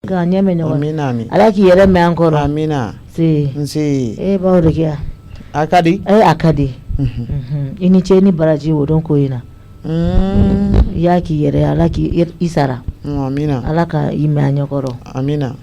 ka nyame nyo amina ala ki yere me ankoro amina si nsi ba o kia akadi akadi ini cheni baraji wodon ko ina ya ki yere ala ki isara amina ala ka ime anyokoro amina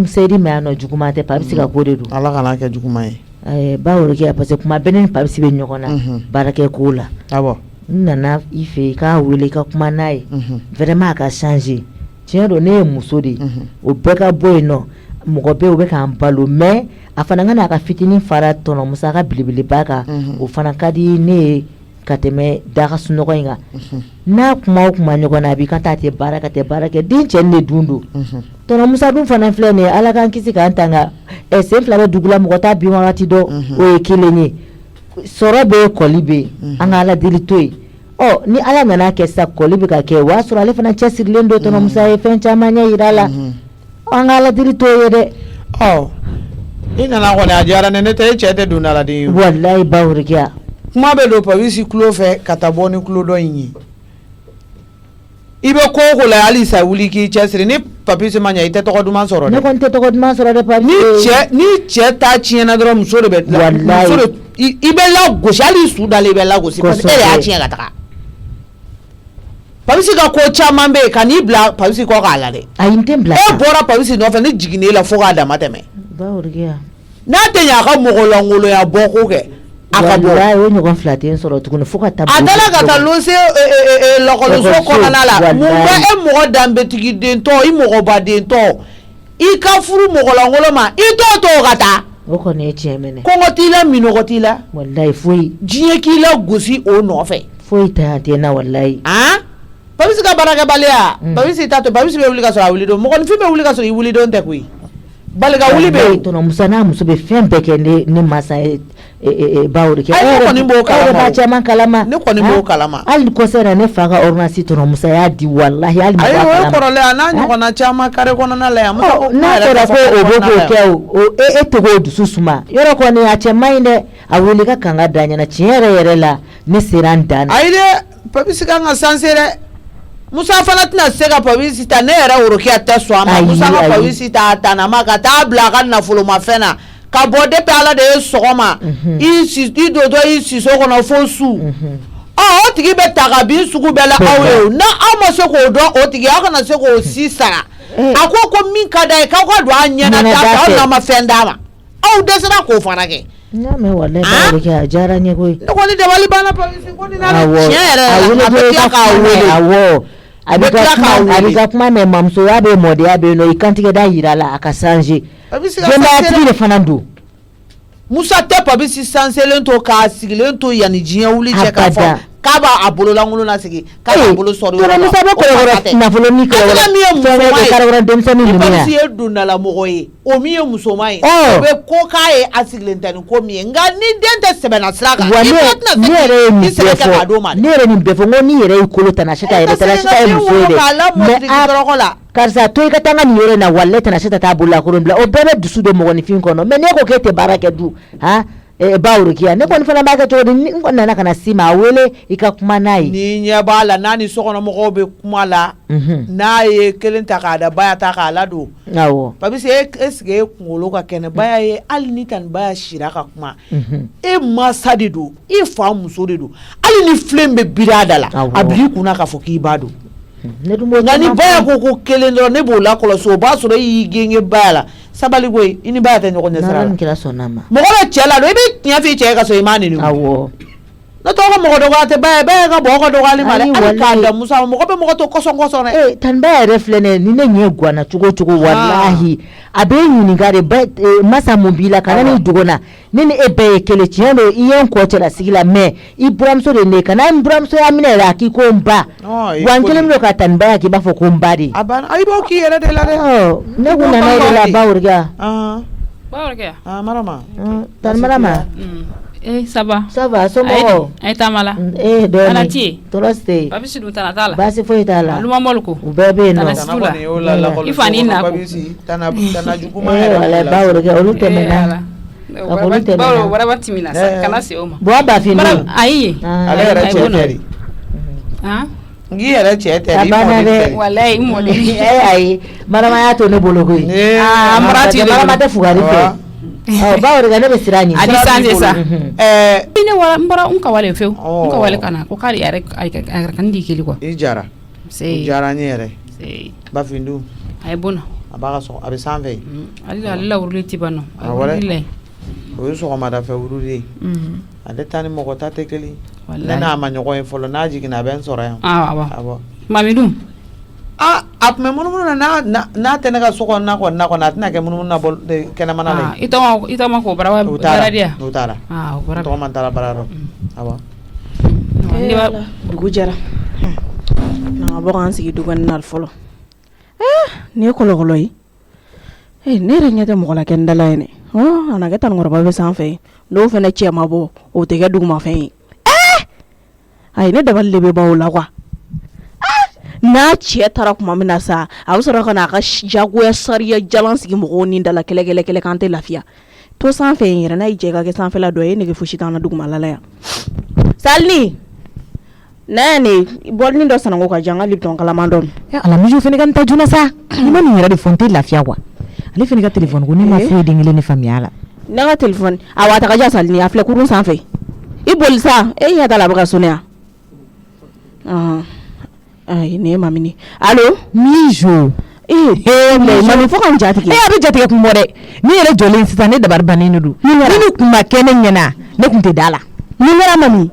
sedi me ano juguma te pabisi ka godedu ala kana ke juguma ye ba o kia parce que kuma benen pabisi be nyokona barake kula abo nana ife ka wele ka kuma naye vraiment ka changer tiɲɛ don ne ye muso de o bɛɛ ka bɔ yen nɔ mɔgɔ bɛ o bɛ k'an balo mais a fana ka n'a ka fitinin fara tɔnɔ musa ka belebeleba kan o fana ka di ne ye ka tɛmɛ daga sunɔgɔ in kan n'a kuma o kuma ɲɔgɔn na a b'i ka taa tɛ baara kɛ den cɛ ni de dun don tɔnɔ musa dun fana filɛ nin ye ala k'an kisi k'an tanga sen fila bɛ dugu la mɔgɔ t'a bin wagati dɔn o ye kelen ye sɔrɔ bɛ kɔli bɛ an ka ala deli to yen ni ala nana kɛ sa kɔli bɛ ka kɛ o y'a sɔrɔ ale fana cɛsirilen don tɔnɔ musa ye fɛn caman ɲɛ yira la an ka ala deli to ye dɛ i nana kɔni a diyara ne tɛ e cɛ tɛ don ala den ye walayi bawurikiya kuma bɛ don pabisi kulo fɛ ka taa bɔ ni kulo dɔ in ye i bɛ ko o ko la hali sa wuli k'i cɛsiri ni pabisi ma ɲɛ i tɛ tɔgɔ duman sɔrɔ dɛ ne kɔni tɛ tɔgɔ duman sɔrɔ dɛ pabisi ni cɛ ta tiɲɛna dɔrɔn muso de bɛ walayi i bɛ lagosi hali su dalen i bɛ lagosi parce que e de y'a tiɲɛ ka taga pabisi ka ko caman bɛ yen ka n'i bila pabisi kɔ k'a la dɛ ayi n tɛ bila e bɔra pabisi nɔfɛ ne jiginn'e la fo k'a dama tɛmɛ bawurikiya n'a tɛ ɲɛ a ka mɔgɔlankolonya bɔ ko kɛ a ka bɔ walayi o ɲɔgɔn fila tɛ n sɔrɔ tuguni fo ka taa a dala ka taa lose lakɔliso kɔnɔna la mun bɛ e mɔgɔ danbetigi dentɔ i mɔgɔba dentɔ i ka furu mɔgɔlankolo ma i t'o to ka taa o kɔni ye tiɲɛ mɛnɛ kɔngɔ t'i la minɔgɔ t'i la walayi foyi diɲɛ k'i la gosi o nɔfɛ foyi tɛ na walayi pabisi ka baarakɛbaliya pabisi t'a to pabisi bɛ wuli ka sɔrɔ a wuli don mɔgɔninfin bɛ wuli ka sɔrɔ i wuli don tɛ koyi bali ka wuli bɛ yen tɔnɔ musa n'a muso bɛ fɛn bɛɛ kɛ ne masa ye bawurikiya ne kɔni b'o kalama ba caman kalama ne kɔni b'o kalama hali kɔsɛ na ne fa ka ordonnance tɔnɔ musa y'a di walahi hali ayi o ye kɔrɔlen a n'a ɲɔgɔnna caman kare kɔnɔna la yan n'a fɔra ko o bɛ k'o kɛ o e tɛ k'o dusu suma yɔrɔ kɔni a cɛ man ɲi dɛ a wuli ka kanga da ɲɛna tiɲɛ yɛrɛ la ne sera n dan na ayi dɛ pabisi kan ka sanse dɛ musa fana tɛna se ka pabisi ta ne yɛrɛ worokiya tɛ sɔn a ma musa ka pabisi ta a tanama ka taa bila a ka nafolomafɛn na ka bɔ depuis ala de ye sɔgɔma i dotɔ i siso kɔnɔ fo su o tigi bɛ ta ka bin sugu bɛɛ la aw ye na aw ma se k'o dɔn o tigi aw kana se k'o si sara a ko min ka d'a ye k'aw ka don a ɲɛna da fɛ aw n'a ma fɛn d'a ma aw dɛsɛra k'o fana kɛ n y'a mɛn walayi bawurikiya a diyara n ye koyi ne kɔni dabali banna pabisi ko nin na tiɲɛ yɛrɛ la a bɛ tila k'a wele awɔ a bɛ ka kuma mɛn mamusoya bɛ mɔdiya bɛ yen nɔ i kantigɛ da yira la a ka changer denbayatigi de fana don musa tɛ pabisi sanselen to k'a sigilen to yanni diɲɛ wuli cɛ k'a fɔ k'a b'a bololankolon lasigi k'a b'a bolo sɔrɔ yɔrɔ la musa bɛ kɔrɔkɔrɔ nafolo min kɔrɔkɔrɔ denmisɛnnin ninnu ye pabisi ye dondalamɔgɔ ye o min ye musoman ye o bɛ ko k'a ye a sigilen tɛ ni ko min ye nka ni den tɛ sɛbɛnna sira kan wa ne yɛrɛ ye nin bɛɛ fɔ ne yɛrɛ nin bɛɛ fɔ n ko n'i yɛrɛ y'i kolo tana se ka yɛrɛ tana se ka ye muso ye dɛ mais karisa to i ka taa n ka nin yɔrɔ in na walayi tana se ka taa bololankolon bila o bɛɛ bɛ dusu don mɔgɔninfin kɔnɔ mais n'e ko k'e tɛ baara kɛ du bawurikiya ne kɔni fana b'a kɛ cogo di n kɔni nana ka na s'i ma a wele i ka kuma n'a ye ni ɲɛ b'a la n'a ni sokɔnɔmɔgɔw bɛ kuma la n'a ye kelen ta k'a da baya ta k'a ladon awɔ pabisi est-ce que e kunkolo ka kɛnɛ baya ye hali ni tan baya sira ka kuma e masa de don i fa muso de don hali ni filen bɛ biri a da la a bil'i kunna k'a fɔ k'i b'a dɔn nka ni baya ko kelen dɔrɔn ne b'o lakɔlɔsi o b'a sɔrɔ i y'i genge baya la sabali koyi i ni baya tɛ ɲɔgɔn ɲɛ sira la mɔgɔ bɛ cɛ la don i bɛ tiɲɛ f'i cɛ ye ka sɔrɔ i m'a nɛni ne tɔgɔ mɔgɔ dɔgɔya tɛ baya ka bɔ ka dɔgɔyali ma dɛ hali k'a da musa mɔgɔ bɛ mɔgɔ to kɔsɔn dɛ tani baya yɛrɛ filɛ nin ni ne ɲɛ ganna cogo o cogo walahi a bɛ ɲininka de masa mun b'i la kana ni dogo na ne ni e bɛɛ ye kelen tiɲɛ don i ye n kɔ cɛlasigi la mais i buramuso de ne kana n buramuso y'a minɛ yɛrɛ a k'i ko n ba wa n kelen bɛ ka tani baya k'i b'a fɔ ko n ba de a banna i b'o k'i yɛrɛ de la dɛ ne kun nana e de la bawurikiya marama tani marama ça va somɔgɔw ay tamala dɔɔni ala ti tɔɔrɔ si tɛ yen babisi dun tana t'a la baasi foyi t'a la luma mɔluko u bɛɛ bɛ yen nɔ i fa ni na ko walayi bawurikiya olu tɛmɛna olu tɛmɛna wɛrɛ timina sa kana se o ma bɔn bafin ayi ale yɛrɛ cɛ tɛ de ngi yɛrɛ cɛ tɛ A banna dɛ. Wallahi mɔden. Ayi baramaya to ne bolo koyi Mara ti de barama tɛ fugari fɛ bawo de ne bɛ siran ɲɛ Adi sanze sa. ɛɛ Ine wala mbara unka wale few. Unka wale kana ko kari yare ay kan di keli ko. i jara Sei. jara ni yɛrɛ Sei. Bafindu Ay bona. a b'a ka sɔgɔ a bɛ sanfɛ Alila uruli tibano. wala. Alila. o ye sɔgɔmada fɛ wuru de ye ale ta ni mɔgɔ ta tɛ kelen ne Wallahi. n'a ma ɲɔgɔn ye fɔlɔ n'a jiginna a bɛ n sɔrɔ yan Ah wa. awɔ Mami dum. a tun bɛ munumunu na n'a tɛ ne ka so kɔnɔna kɔni a tɛna kɛ munumunu na kɛnɛmana la Ah itama ko bara n'u taara dia. n'u taara Ah o bara. tɔgɔ man taara bara yɔrɔ awɔ Ni ba dugu jɛra na ka bɔ k'an sigi dukɛnɛ na fɔlɔ nin ye kɔlɔkɔlɔ ye ne yɛrɛ ɲɛ tɛ mɔgɔ la kɛ n dala ye dɛ a na kɛ tanikɔrɔba bɛ sanfɛ ye n'o fana cɛ ma bɔ o tɛ kɛ dugumafɛn ye ayi ne dabali de bɛ ban o la kuwa n'a cɛ taara kuma min na sa a bɛ sɔrɔ ka na a ka jagoya sariya jalan sigi mɔgɔw ni dala kɛlɛ k'an tɛ lafiya to sanfɛ yen yɛrɛ n'a y'i jɛ ka kɛ sanfɛla dɔ ye nege fosi t'an na dugumala la yan Salini ne bɔlini dɔ sanango ka jan ka Lipton kalaman dɔ Alamiju fana ka n ta joona sa i ma nin yɛrɛ de fɔ n tɛ lafiya quoi ale fana ka téléphone ko ne ma foyi den kelen ne faamuya la ne ka téléphone a wa ta ka ja Salini a filɛ kurun sanfɛ i boli sa e ɲɛ t'a la a bɛ ka sonné yan ayi ne ye mamini allo Mijo mami fo ka n jatigɛ a bɛ jatigɛ kun bɔ dɛ ne yɛrɛ jɔlen sisan ne dabari bannen de don ni kun ma kɛ ne ɲɛna ne kun tɛ da la ni kɛra mami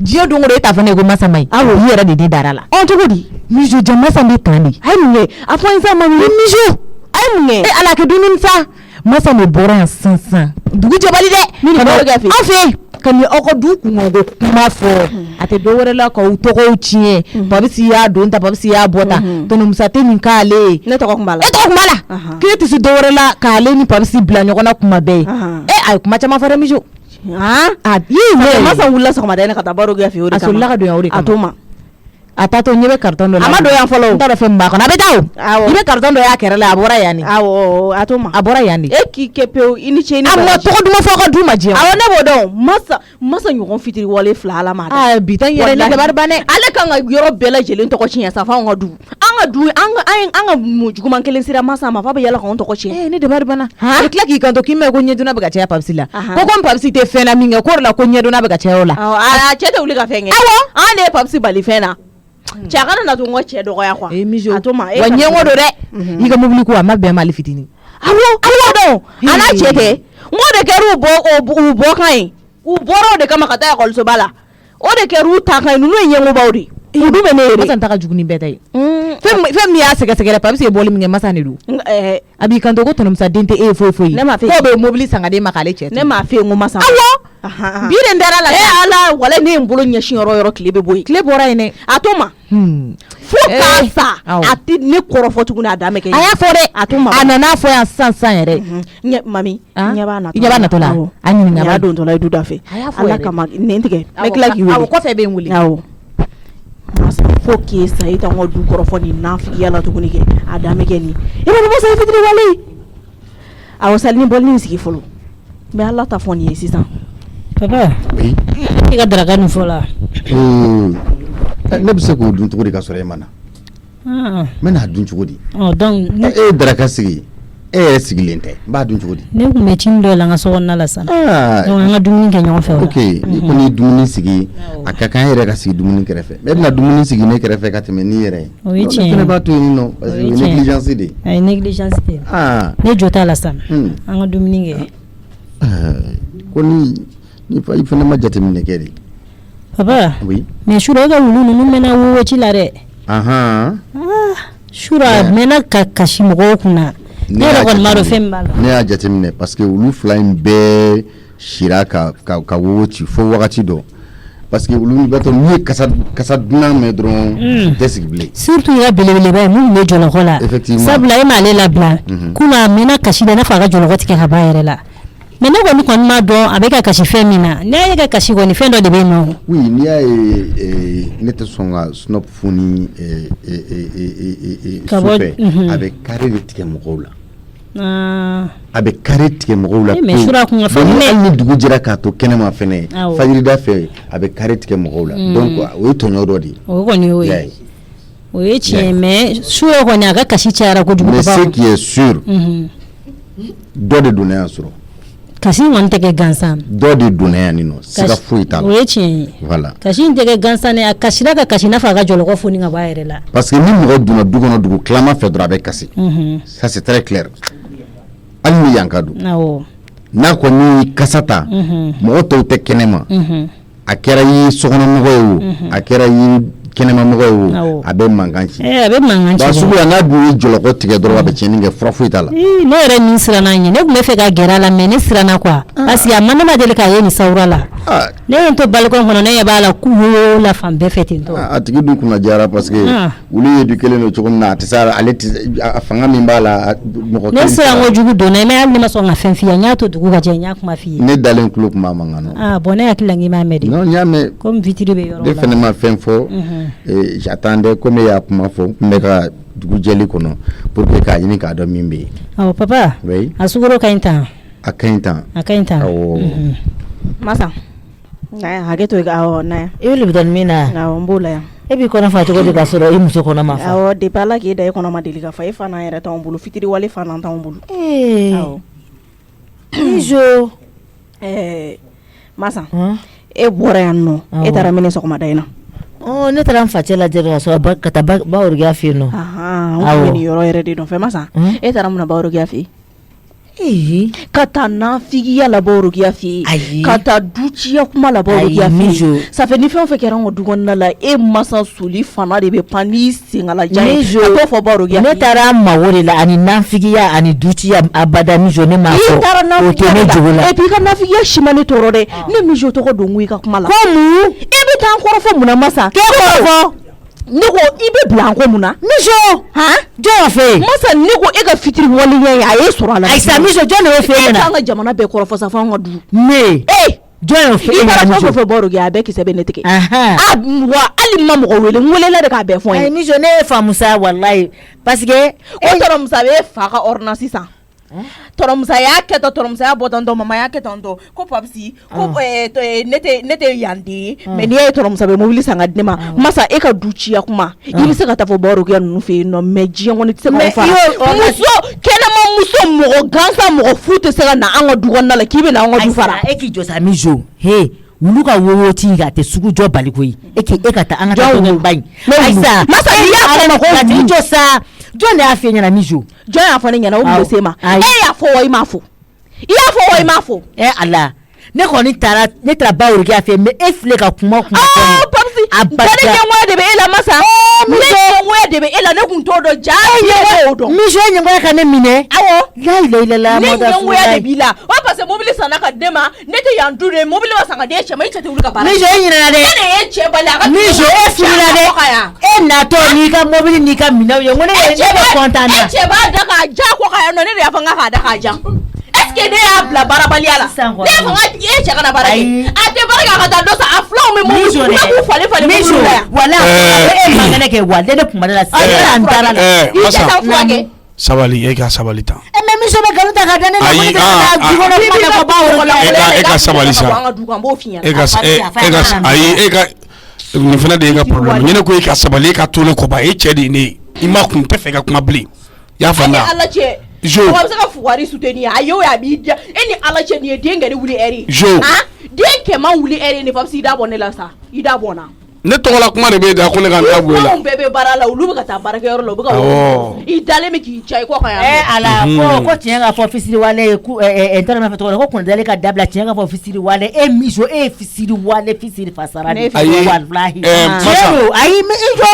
diɲɛ don o don e t'a fɔ ne ko masa ma ɲi awɔ i yɛrɛ de den dara la cogo di Mijo jɛ masa bɛ tan de a ye mun kɛ a fɔ n sa mami Mijo a ye mun kɛ ala kɛ dumuni sa masa de bɔra yan sisan dugu jɛbali dɛ an fɛ ka ni aw ka du kungo kuma fɔ a tɛ dɔ wɛrɛ la k'aw tɔgɔw tiɲɛ Babisi y'a don ta Babisi y'a bɔ ta tonumusa tɛ nin k'ale ye ne tɔgɔ kun b'a la e tɔgɔ kun b'a la k'e tɛ se dɔ wɛrɛ la k'ale ni Babisi bila ɲɔgɔn na kuma bɛɛ a ye kuma caman fɔ dɛ Mijo masa wulila sɔgɔmada in ka taa baro kɛ fɛ o de kama a solila ka don yan o de kama a to ma a taa to ɲɛ bɛ carton dɔ la a ma don yan fɔlɔ n t'a dɔn fɛn min b'a kɔnɔ a bɛ taa o i bɛ carton dɔ y'a kɛrɛ la a bɔra yan de awɔ a to ma a bɔra yan de e k'i kɛ pewu i ni ce ni a ma tɔgɔ duman fɔ ka du ma jɛ awɔ ne b'o dɔn masa ɲɔgɔn fitiri wale fila ala ma bi ta yɛrɛ ne dabari ban dɛ ale kan ka yɔrɔ bɛɛ lajɛlen tɔgɔ tiɲɛ sa f'anw ka du an ka juguman kelen sera masa ma f'a bɛ yala k'anw tɔgɔ tiɲɛ ne dabari banna i tila k'i kanto k'i mɛn ko ɲɛdonna bɛ ka caya Babisi la ko comme Babisi tɛ fɛn na min kɛ k'o de la ko ɲɛdonna bɛ ka caya o la a cɛ tɛ wuli ka fɛn kɛ awɔ an de ye Babisi bali fɛn na cɛ a kana na to n ka cɛ dɔgɔya quoi a to ma wa ɲɛngo don dɛ i ka mobili ko a ma bɛn mali fitinin awɔ dɔn a n'a cɛ tɛ n ko de kɛra u bɔ kan ye u bɔra o de kama ka taa ekɔlisoba la o de kɛra u ta kan ye ninnu ye ɲɛngobaw de u dun bɛ ne yɛrɛ masa ta ka jugu ni bɛɛ ta ye fɛn min y'a sɛgɛsɛgɛ Babisi ye bɔli min kɛ masa de don a b'i kanto ko tonumusa den tɛ e ye foyi foyi ne m'a fɛ k'o bɛ mobili san ka d'e ma k'ale cɛ ne m'a fɛ n ko masa awɔ bi de dara la ala wala ne ye n bolo ɲɛsin yɔrɔ tile bɛ bɔ yen tile bɔra yen dɛ a to ma fo k'a sa a tɛ ne kɔrɔfɔ tuguni a dan bɛ kɛ a y'a fɔ dɛ a to ma a nana fɔ yan sisan yɛrɛ mami ɲɛ b'a natɔ la a ɲininka a don tɔ la i du da fɛ ala kama nin tigɛ n bɛ tila k'i wele awɔ kɔfɛ bɛ n wele awɔ fo k'e sa i t'anw ka du kɔrɔfɔ nin nafigiya la tuguni kɛ a dan bɛ kɛ nin i bɛ bɔ sa i fitiri wale awɔ Salini bɔli nin sigi fɔlɔ n bɛ ala ta fɔ nin ye sisan papa i ka daraka nin fɔ la ne bɛ se k'o dun cogo di ka sɔrɔ e ma na n bɛ n'a dun cogo di donc e ye daraka sigi e yɛrɛ sigilen tɛ n b'a dun cogo di ne kun bɛ cin dɔ la n ka sokɔnɔna la sisan donc an ka dumuni kɛ ɲɔgɔn fɛ o la ok ni kɔni ye dumuni sigi a ka kan e yɛrɛ ka sigi dumuni kɛrɛfɛ e bɛna dumuni sigi ne kɛrɛfɛ ka tɛmɛ n'i yɛrɛ ye o ye tiɲɛ ne fana b'a to yen nɔ parce que o ye négligence de ye a ye négligence de ne jo t'a la sisan an ka dumuni kɛ ko ni fa i fana ma jateminɛ kɛ de papa oui mais sura ka wulu ninnu mɛnna wowo ci la dɛ sura mɛnna ka kasi mɔgɔw kunna ne yɛrɛ kɔni m'a dɔn fɛn min b'a la ne y'a jateminɛ parce que olu fila in bɛɛ sira ka wowo ci fo wagati dɔ parce que olu b'a to n'u ye kasa dunan mɛn dɔrɔn tɛ sigi bilen surtout i ka belebeleba ye mun bɛ jɔlɔkɔ la effectivement sabula e m'ale labila kunna a mɛnna kasi la i n'a fɔ a ka jɔlɔkɔ tigɛ ka ban yɛrɛ la mais ne kɔni m'a dɔn a bɛ ka kasi fɛn min na n'a ye ka kasi kɔni fɛn dɔ de bɛ yen nɔ oui n'i y'a ye ne tɛ sɔn ka snop foni sufɛ a bɛ kari de tigɛ mɔgɔw la a bɛ kari tigɛ mɔgɔw la mais sura kun fa hali ni dugu jɛra k'a to kɛnɛma fɛnɛ fajirida fɛ a bɛ kari tigɛ mɔgɔw la donc o ye tɔɲɔ dɔ de ye o kɔni y'o ye o ye tiɲɛ mais sura kɔni a ka kasi cayara kojugu mais ce qui est sûr dɔ de donna yan sɔrɔ kasi kɔni tɛ kɛ gansan dɔ de donna yan nin nɔ siga foyi t'a la o ye tiɲɛ ye voilà kasi tɛ kɛ gansan a kasira ka kasi n'a fɔ a ka jɔlɔkɔ foni ka bɔ a yɛrɛ la parce que ni mɔgɔ donna du kɔnɔ dugu tilama fɛ dɔrɔn a bɛ kasi ça c'est très clair hali ni yan ka don n'a kɔni kasa ta mɔgɔ tɔw tɛ kɛnɛma a kɛra i sokɔnɔmɔgɔ ye o a kɛra i kɛnɛmamɔgɔ ye o a bɛ mankan ci a bɛ mankan ci sugu la n'a dun ye jɔlɔkɔ tigɛ dɔrɔn a bɛ tiɲɛni kɛ fura foyi t'a la ne yɛrɛ nin siranna ɲɛ ne tun bɛ fɛ ka gɛrɛ a la mais ne siranna quoi parce que a ma ne ma deli k'a ye nin sawura la ne ye n to balcon kɔnɔ ne ɲɛ b'a la k'u y'o la fan bɛɛ fɛ ten tɔ a tigi dun kunna diyara parce que olu ye du kelen don cogo min na a tɛ se ale a fanga min b'a la mɔgɔ ne siran kojugu donna mais hali ne ma sɔn ka fɛn f'i ye n y'a to dugu ka jɛ n y'a kuma f'i ye ne dalen tulo tun b'a mankan na bon ne hakili la k'i m'a mɛn de non n y'a mɛn comme vitre bɛ yɔrɔ la ne fɛnɛ ma fɛn fɔ j'attendais comme e y'a kuma fɔ n tun bɛ ka dugu jɛli kɔnɔ pour que k'a ɲini k'a dɔn min bɛ yen papa a sukaro ka ɲi tan a ka ɲi tan a ka ɲi tan masa hakɛ to naya i bɛ libidɔni min na n b'o la yan e b'i kɔnɔ fa cogo di k'a sɔrɔ i muso kɔnɔ ma fa depuis Ala k'e da e kɔnɔ ma deli ka fa e fana yɛrɛ t'anw bolo fitiri wale fana t'anw bolo Ijo masa e bɔra yan nɔ e taara minɛ sɔgɔmada in na ne taara n facɛ lajɛ ka sɔrɔ ka taa baworogiya fɛ yen nɔ an nin yɔrɔ yɛrɛ de nɔfɛ masa e taara mun na baworogiya fɛ yen ka taa nafigiya la baworogiya fɛ yen ka taa duciya kuma la baworogiya fɛ yen safi ni fɛn o fɛn kɛra an ka du kɔnɔna la e masa soli fana de bɛ pan n'i sengalajan ye a t'o fɔ baworogiya fɛ yen ne taara mago de la ani nafigiya ani duciya abada mijo ne ma fɔ o tɛ ne jogo la et puis i ka nafigiya si ma ne tɔɔrɔ dɛ ne mijo tɔgɔ don i ka kuma la ko mun e bɛ taa n kɔrɔfɔ mun na masa k'e kɔrɔfɔ ne ko i bɛ bila an ko mun na mijo jɔn fɛ masa ne ko e ka fitiri waleya ye a ye sɔrɔ a la ayisa mijo jɔn de y'o fɛ yen na an ka jamana bɛɛ kɔrɔfɔ sa fɔ an ka du ne jɔn y'o fɛ yen na mijo i taara fɛn baworogiya a bɛɛ kisɛ bɛ ne tigɛ wa hali ma mɔgɔ wele n welela de k'a bɛɛ fɔ n ye mijo ne ye famusa walayi parce que o tɔrɔmusa bɛ fa ka ordonnance sisan tɔrɔmusa y'a kɛ tan tɔrɔmusa bɔ tan tɔ mama y'a kɛ tan tɔ ko papisi ko ne tɛ yan den ye mais n'i ye tɔrɔmusa bɛ mobili san ka di ne ma masa e ka du ciya kuma i bɛ se ka taa fɔ baworogiya ninnu fɛ yen nɔ mais diɲɛ kɔni tɛ se ka fara muso kɛnɛma muso mɔgɔ gansan mɔgɔ fu tɛ se ka na an ka du kɔnɔna la k'i bɛ na an ka du fara e k'i jɔ sa mijo wulu ka wowo ti a tɛ sugu jɔ bali koyi e ka taa an ka taa dɔgɔnin ba in ayisa masa n'i y'a fɔ ma ko jɔ sa jɔn de y'a fɛ ɲɛna mijo jɔn y'a fɔ ne ɲɛna o bɛ se ma e y'a fɔ wa i m'a fɔ i y'a fɔ wa i m'a fɔ ala ne kɔni taara ne taara baworogiya fɛ mais e filɛ ka kuma papisi ne ɲɛngoya de bɛ e la masa ne ɲɛngoya de bɛ e la ne kun t'o dɔn ja y'o dɔn mijo ɲɛngoya ka ne minɛ awɔ la ne ɲɛngoya de b'i la o parce que mobili sanna ka di ne ma ne tɛ yan du de mobili ma san ka di e cɛ ma i cɛ tɛ wuli ka baara mijo e ɲinɛna dɛ ne de ye cɛ bali a ka mijo e filila dɛ e natɔ n'i ka mobili n'i ka minɛnw ye n ko ne bɛ content na e cɛ b'a da k'a ja kɔ ka yan nɔ ne de y'a fɔ n k'a da k'a ja est-ce que ne y'a bila baarabaliya la ne y'a fɔ n ka e cɛ kana baara kɛ a tɛ baara kɛ a ka taa dɔ san a filaw bɛ mobili k'u falen mobili la yan wala e mankanɛ kɛ wa ne kuma de la sisan n taara la i cɛ t'a furakɛ sabali e ka sabali tan mais mijo bɛ nkalon ta ka da ne la ko ne ka du kɔnɔ kuma ɲɛfɔ baworogiya la e ka sabali sa e ka nin fana de ye ka problème ne ko e ka sabali e ka to ne kɔba e cɛ de ye ne ye i ma kun tɛ fɛ ka kuma bilen i y'a faamuya ala cɛ mɔgɔ bɛ se ka fugari soutenir a ye o ye a b'i diya e ni ala cɛ nin ye den kɛli wuli ɛri den kɛmɛ wuli ɛri ne fa i da bɔ ne la sa i da bɔ n na ne tɔgɔla kuma de bɛ da ko ne ka n da bɔ e la bɛɛ bɛ baara la olu bɛ ka taa baarakɛyɔrɔ la u bɛ ka i dalen bɛ k'i ca i kɔ ka yan ala ko tiɲɛ ka fɔ fisiri wale ye n tɔra min fɛ tɔgɔ la ko kɔnɔdalen ka dabila tiɲɛ ka fɔ fisiri wale e mijo e ye fisiri wale fisiri fasara de walahi tiɲɛ do ayi mijo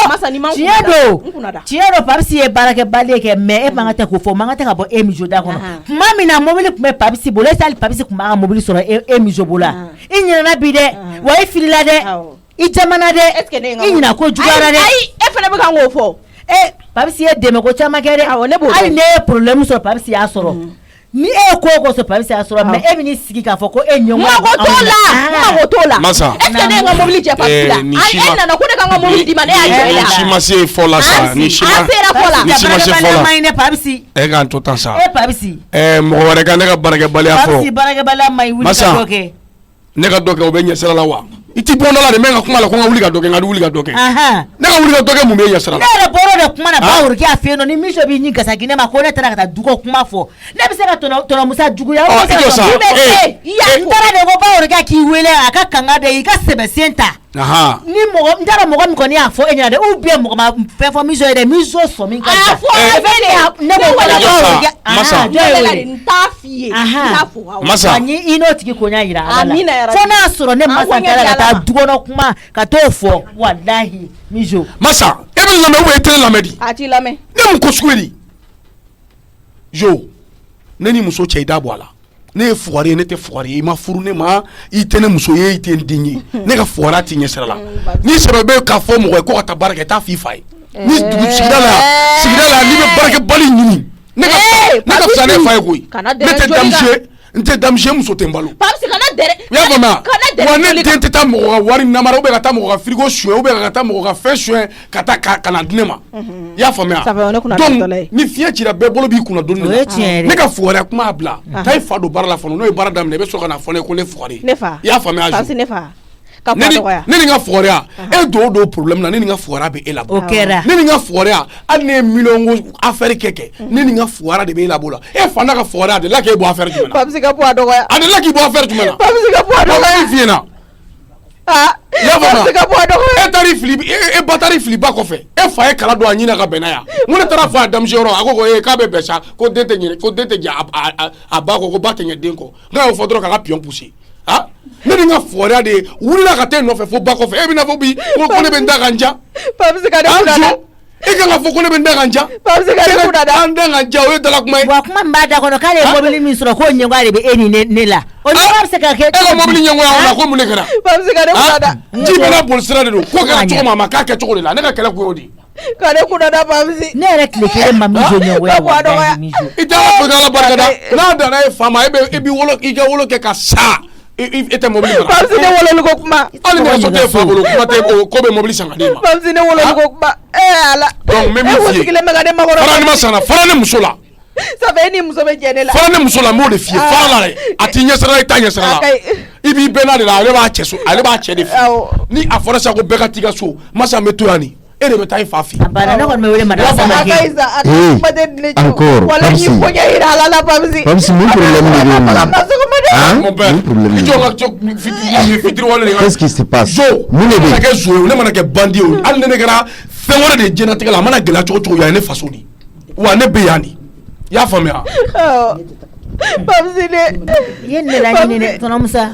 tiɲɛ do papisi ye baarakɛbali kɛ mais e man ka tɛ k'o fɔ man ka tɛ ka bɔ e mijo da kɔnɔ tuma min na mobili tun bɛ papisi bolo e tɛ hali papisi tun b'a ka mobili sɔrɔ e mijo bolo la i ɲinɛna bi dɛ wa e filila dɛ i jamana dɛ i ɲina ko juguyara dɛ e fana bɛ ka n k'o fɔ papisi ye dɛmɛ ko caman kɛ dɛ hali ne ye problème sɔrɔ papisi y'a sɔrɔ ni e ko so Papsi a sɔrɔ mais e bɛ ni sigi k'a fɔ ko e ɲɔgɔn ma to la Masa est-ce que ne ka mobili cɛ Papsi la e nana ko ne ka mobili di ma ne y'a jɔ la si ma se fɔ la sa ni si ma se fɔ la Papsi e k'an to tan sa Papsi mɔgɔ wɛrɛ ka ne ka barakɛbaliya fɔ Papsi barakɛbaliya ma ɲi wuli ka dɔ kɛ ne ka dɔ kɛ o bɛ ɲɛsira la wa i ti bɔn dɔ la de mɛ ka kuma la ko n ka wuli ka dɔ kɛ n ka wuli ka dɔ kɛ ne ka wuli ka dɔ kɛ mun bɛ ɲɛsira la ne yɛrɛ bɔra de kuma na Baworo k'a fɛ yen nɔ ni Miso b'i ɲi gasa ne ma ko ne taara ka taa dugo kuma fɔ ne bɛ se ka tɔnɔ Musa juguya o bɛ se ka n taara de ko Baworo k'i wele a ka kanga de i ka sɛbɛsen ta ni mɔgɔ n taara mɔgɔ min kɔni y'a fɔ e ɲɛna dɛ ou bien mɔgɔ ma fɛn fɔ Miso ye dɛ Miso sɔn min ka ca ne ko wala Baworo Masa n t'a f'i ye Masa i n'o tigi koɲa yira ala la fo n'a sɔrɔ ne Masa taara ka taa dukɔnɔ kuma ka t'o fɔ walahi Miso Masa e bɛ lamɛn ou bien e tɛ ne lamɛn di a t'i lamɛn ne mun ko sugu ye di Jo ne ni muso cɛ i da bɔ a la ne ye fugari ye ne tɛ fugari ye i ma furu ne ma i tɛ ne muso ye i tɛ n den ye ne ka fugariya tɛ ɲɛ sira la ni sɛbɛ bɛ k'a fɔ mɔgɔ ye ko ka taa baara kɛ t'a f'i fa ye ni dugu sigida la n'i bɛ baarakɛbali ɲini ne ka fisa ne fa ye koyi ne tɛ damusi n tɛ damusi muso tɛ n balo Papsi kana dɛrɛ i y'a faamuya wa ne den tɛ taa mɔgɔ ka wari namara ou bien ka taa mɔgɔ ka frigo suɲɛ ou bien ka taa mɔgɔ ka fɛn suɲɛ ka taa ka na di ne ma i y'a faamuya donc ni fiɲɛ cira bɛɛ bolo b'i kunna donni na ne ka fugariya kuma a bila taa i fa don baara la fɔlɔ n'o ye baara daminɛ i bɛ sɔrɔ ka na fɔ ne ko ne fugari ne fa i y'a faamuya Papsi ne fa ne ni ka fugariya e do problème na ne ni ka fugariya bɛ e la o kɛra ne ni ka fugariya hali ne ye million ko affaire kɛ ne ni ka fugariya de bɛ e la bolo e fa n'a ka fugariya de la k'e bɔ affaire jumɛn na Papsi ka bɔ a dɔgɔya a de la k'i bɔ affaire jumɛn na Papsi ka bɔ a dɔgɔya f'i ɲɛna Papsi ka bɔ a dɔgɔya e taara fili e ba taara fili ba kɔfɛ e fa ye kala don a ɲinɛ ka bɛnna yan n ko ne taara fɔ a damusi yɔrɔ a ko k'a bɛ bɛn sa ko den tɛ jɛ a ba kɔ ko ba tɛ ɲɛ den kɔ n'a y'o fɔ dɔrɔn k'a ka pion pousser ne ni n ka fugariya de wulila ka taa nɔfɛ fo ba kɔfɛ e bɛna fɔ bi ko ne bɛ n da ka n ja Papsi ka ne kunada e kan ka fɔ ko ne bɛ n da ka n ja Papsi ka ne kunada an da ka n ja o ye dala kuma ye wa kuma min b'a da kɔnɔ k'ale ye mobili min sɔrɔ k'o ɲɛgoya de bɛ e ni ne la o ɲɛgoya bɛ se ka kɛ e ka mobili ɲɛgoya o la ko mun de kɛra Papsi ka ne kunada ji bɛna boli sira de don ko kɛra cogo min a ma k'a kɛ cogo de la ne ka kɛlɛ kun y'o de ka ne kunada Papsi ne yɛrɛ tile kelen ma Miso ɲɛgoya wa Miso i tɛ ala fɔ ala barikada n'a danna e fa ma i bɛ wolo i ka wolo kɛ ka sa e tɛ mobili mara Papsi ne wololiko kuma hali nɛgɛso tɛ fa bolo kuma tɛ ko bɛ mobili san ka d'e ma Papsi ne wololiko kuma ala donc n bɛ min f'i ye fara ni ma sanna fara ne muso la ça fait e ni muso bɛ jɛ ne la fara ne muso la n b'o de f'i ye fara la dɛ a t'i ɲɛsira la i t'a ɲɛsira la i b'i bɛnna de la ale b'a cɛ de f'i ni a fɔra sisan ko bɛɛ ka t'i ka so Masa n bɛ to yan nin e de bɛ taa i fa f'i a banna ne kɔni bɛ wele madame Samake encore Papsi mun problème de bɛ yen mon père fitiri wale de qu'est-ce qui se passe mun de bɛ kɛ zo ye ne mana kɛ bandi ye hali ne kɛra fɛn wɛrɛ de ye diɲɛlatigɛ la a mana gɛlɛya cogo yan ye ne faso de wa ne bɛ yan de i y'a faamuya Papsi ne i ye ne laɲini dɛ tɔnɔ Musa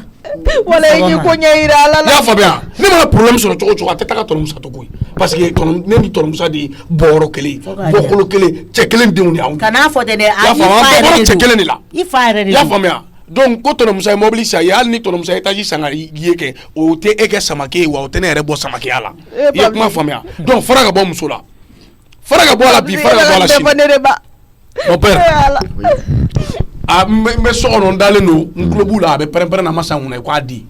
wala i ko ɲɛ yira ala la i y'a faamuya ne mana problème sɔrɔ cogo cogo a tɛ taa ka tɔnɔ Musa to koyi parce que ne ni tɔnɔ Musa de ye bɔyɔrɔ kelen bɔkolo kelen cɛ kelen denw de y'anw kana fɔ tɛ dɛ i y'a faamuya an bɔra cɛ kelen de la i fa yɛrɛ de i y'a faamuya donc ko tɔnɔ Musa ye mobili san ye hali ni tɔnɔ Musa ye étage san ka ye kɛ o tɛ e kɛ Samake ye wa o tɛ ne yɛrɛ bɔ Samakeya la i ye kuma faamuya donc fara ka bɔ muso la fara ka bɔ a la bi fara ka bɔ a la sini mon père n bɛ so kɔnɔ n dalen don n tulo b'u la a bɛ pɛrɛn-pɛrɛn na Masa kunna i k'a di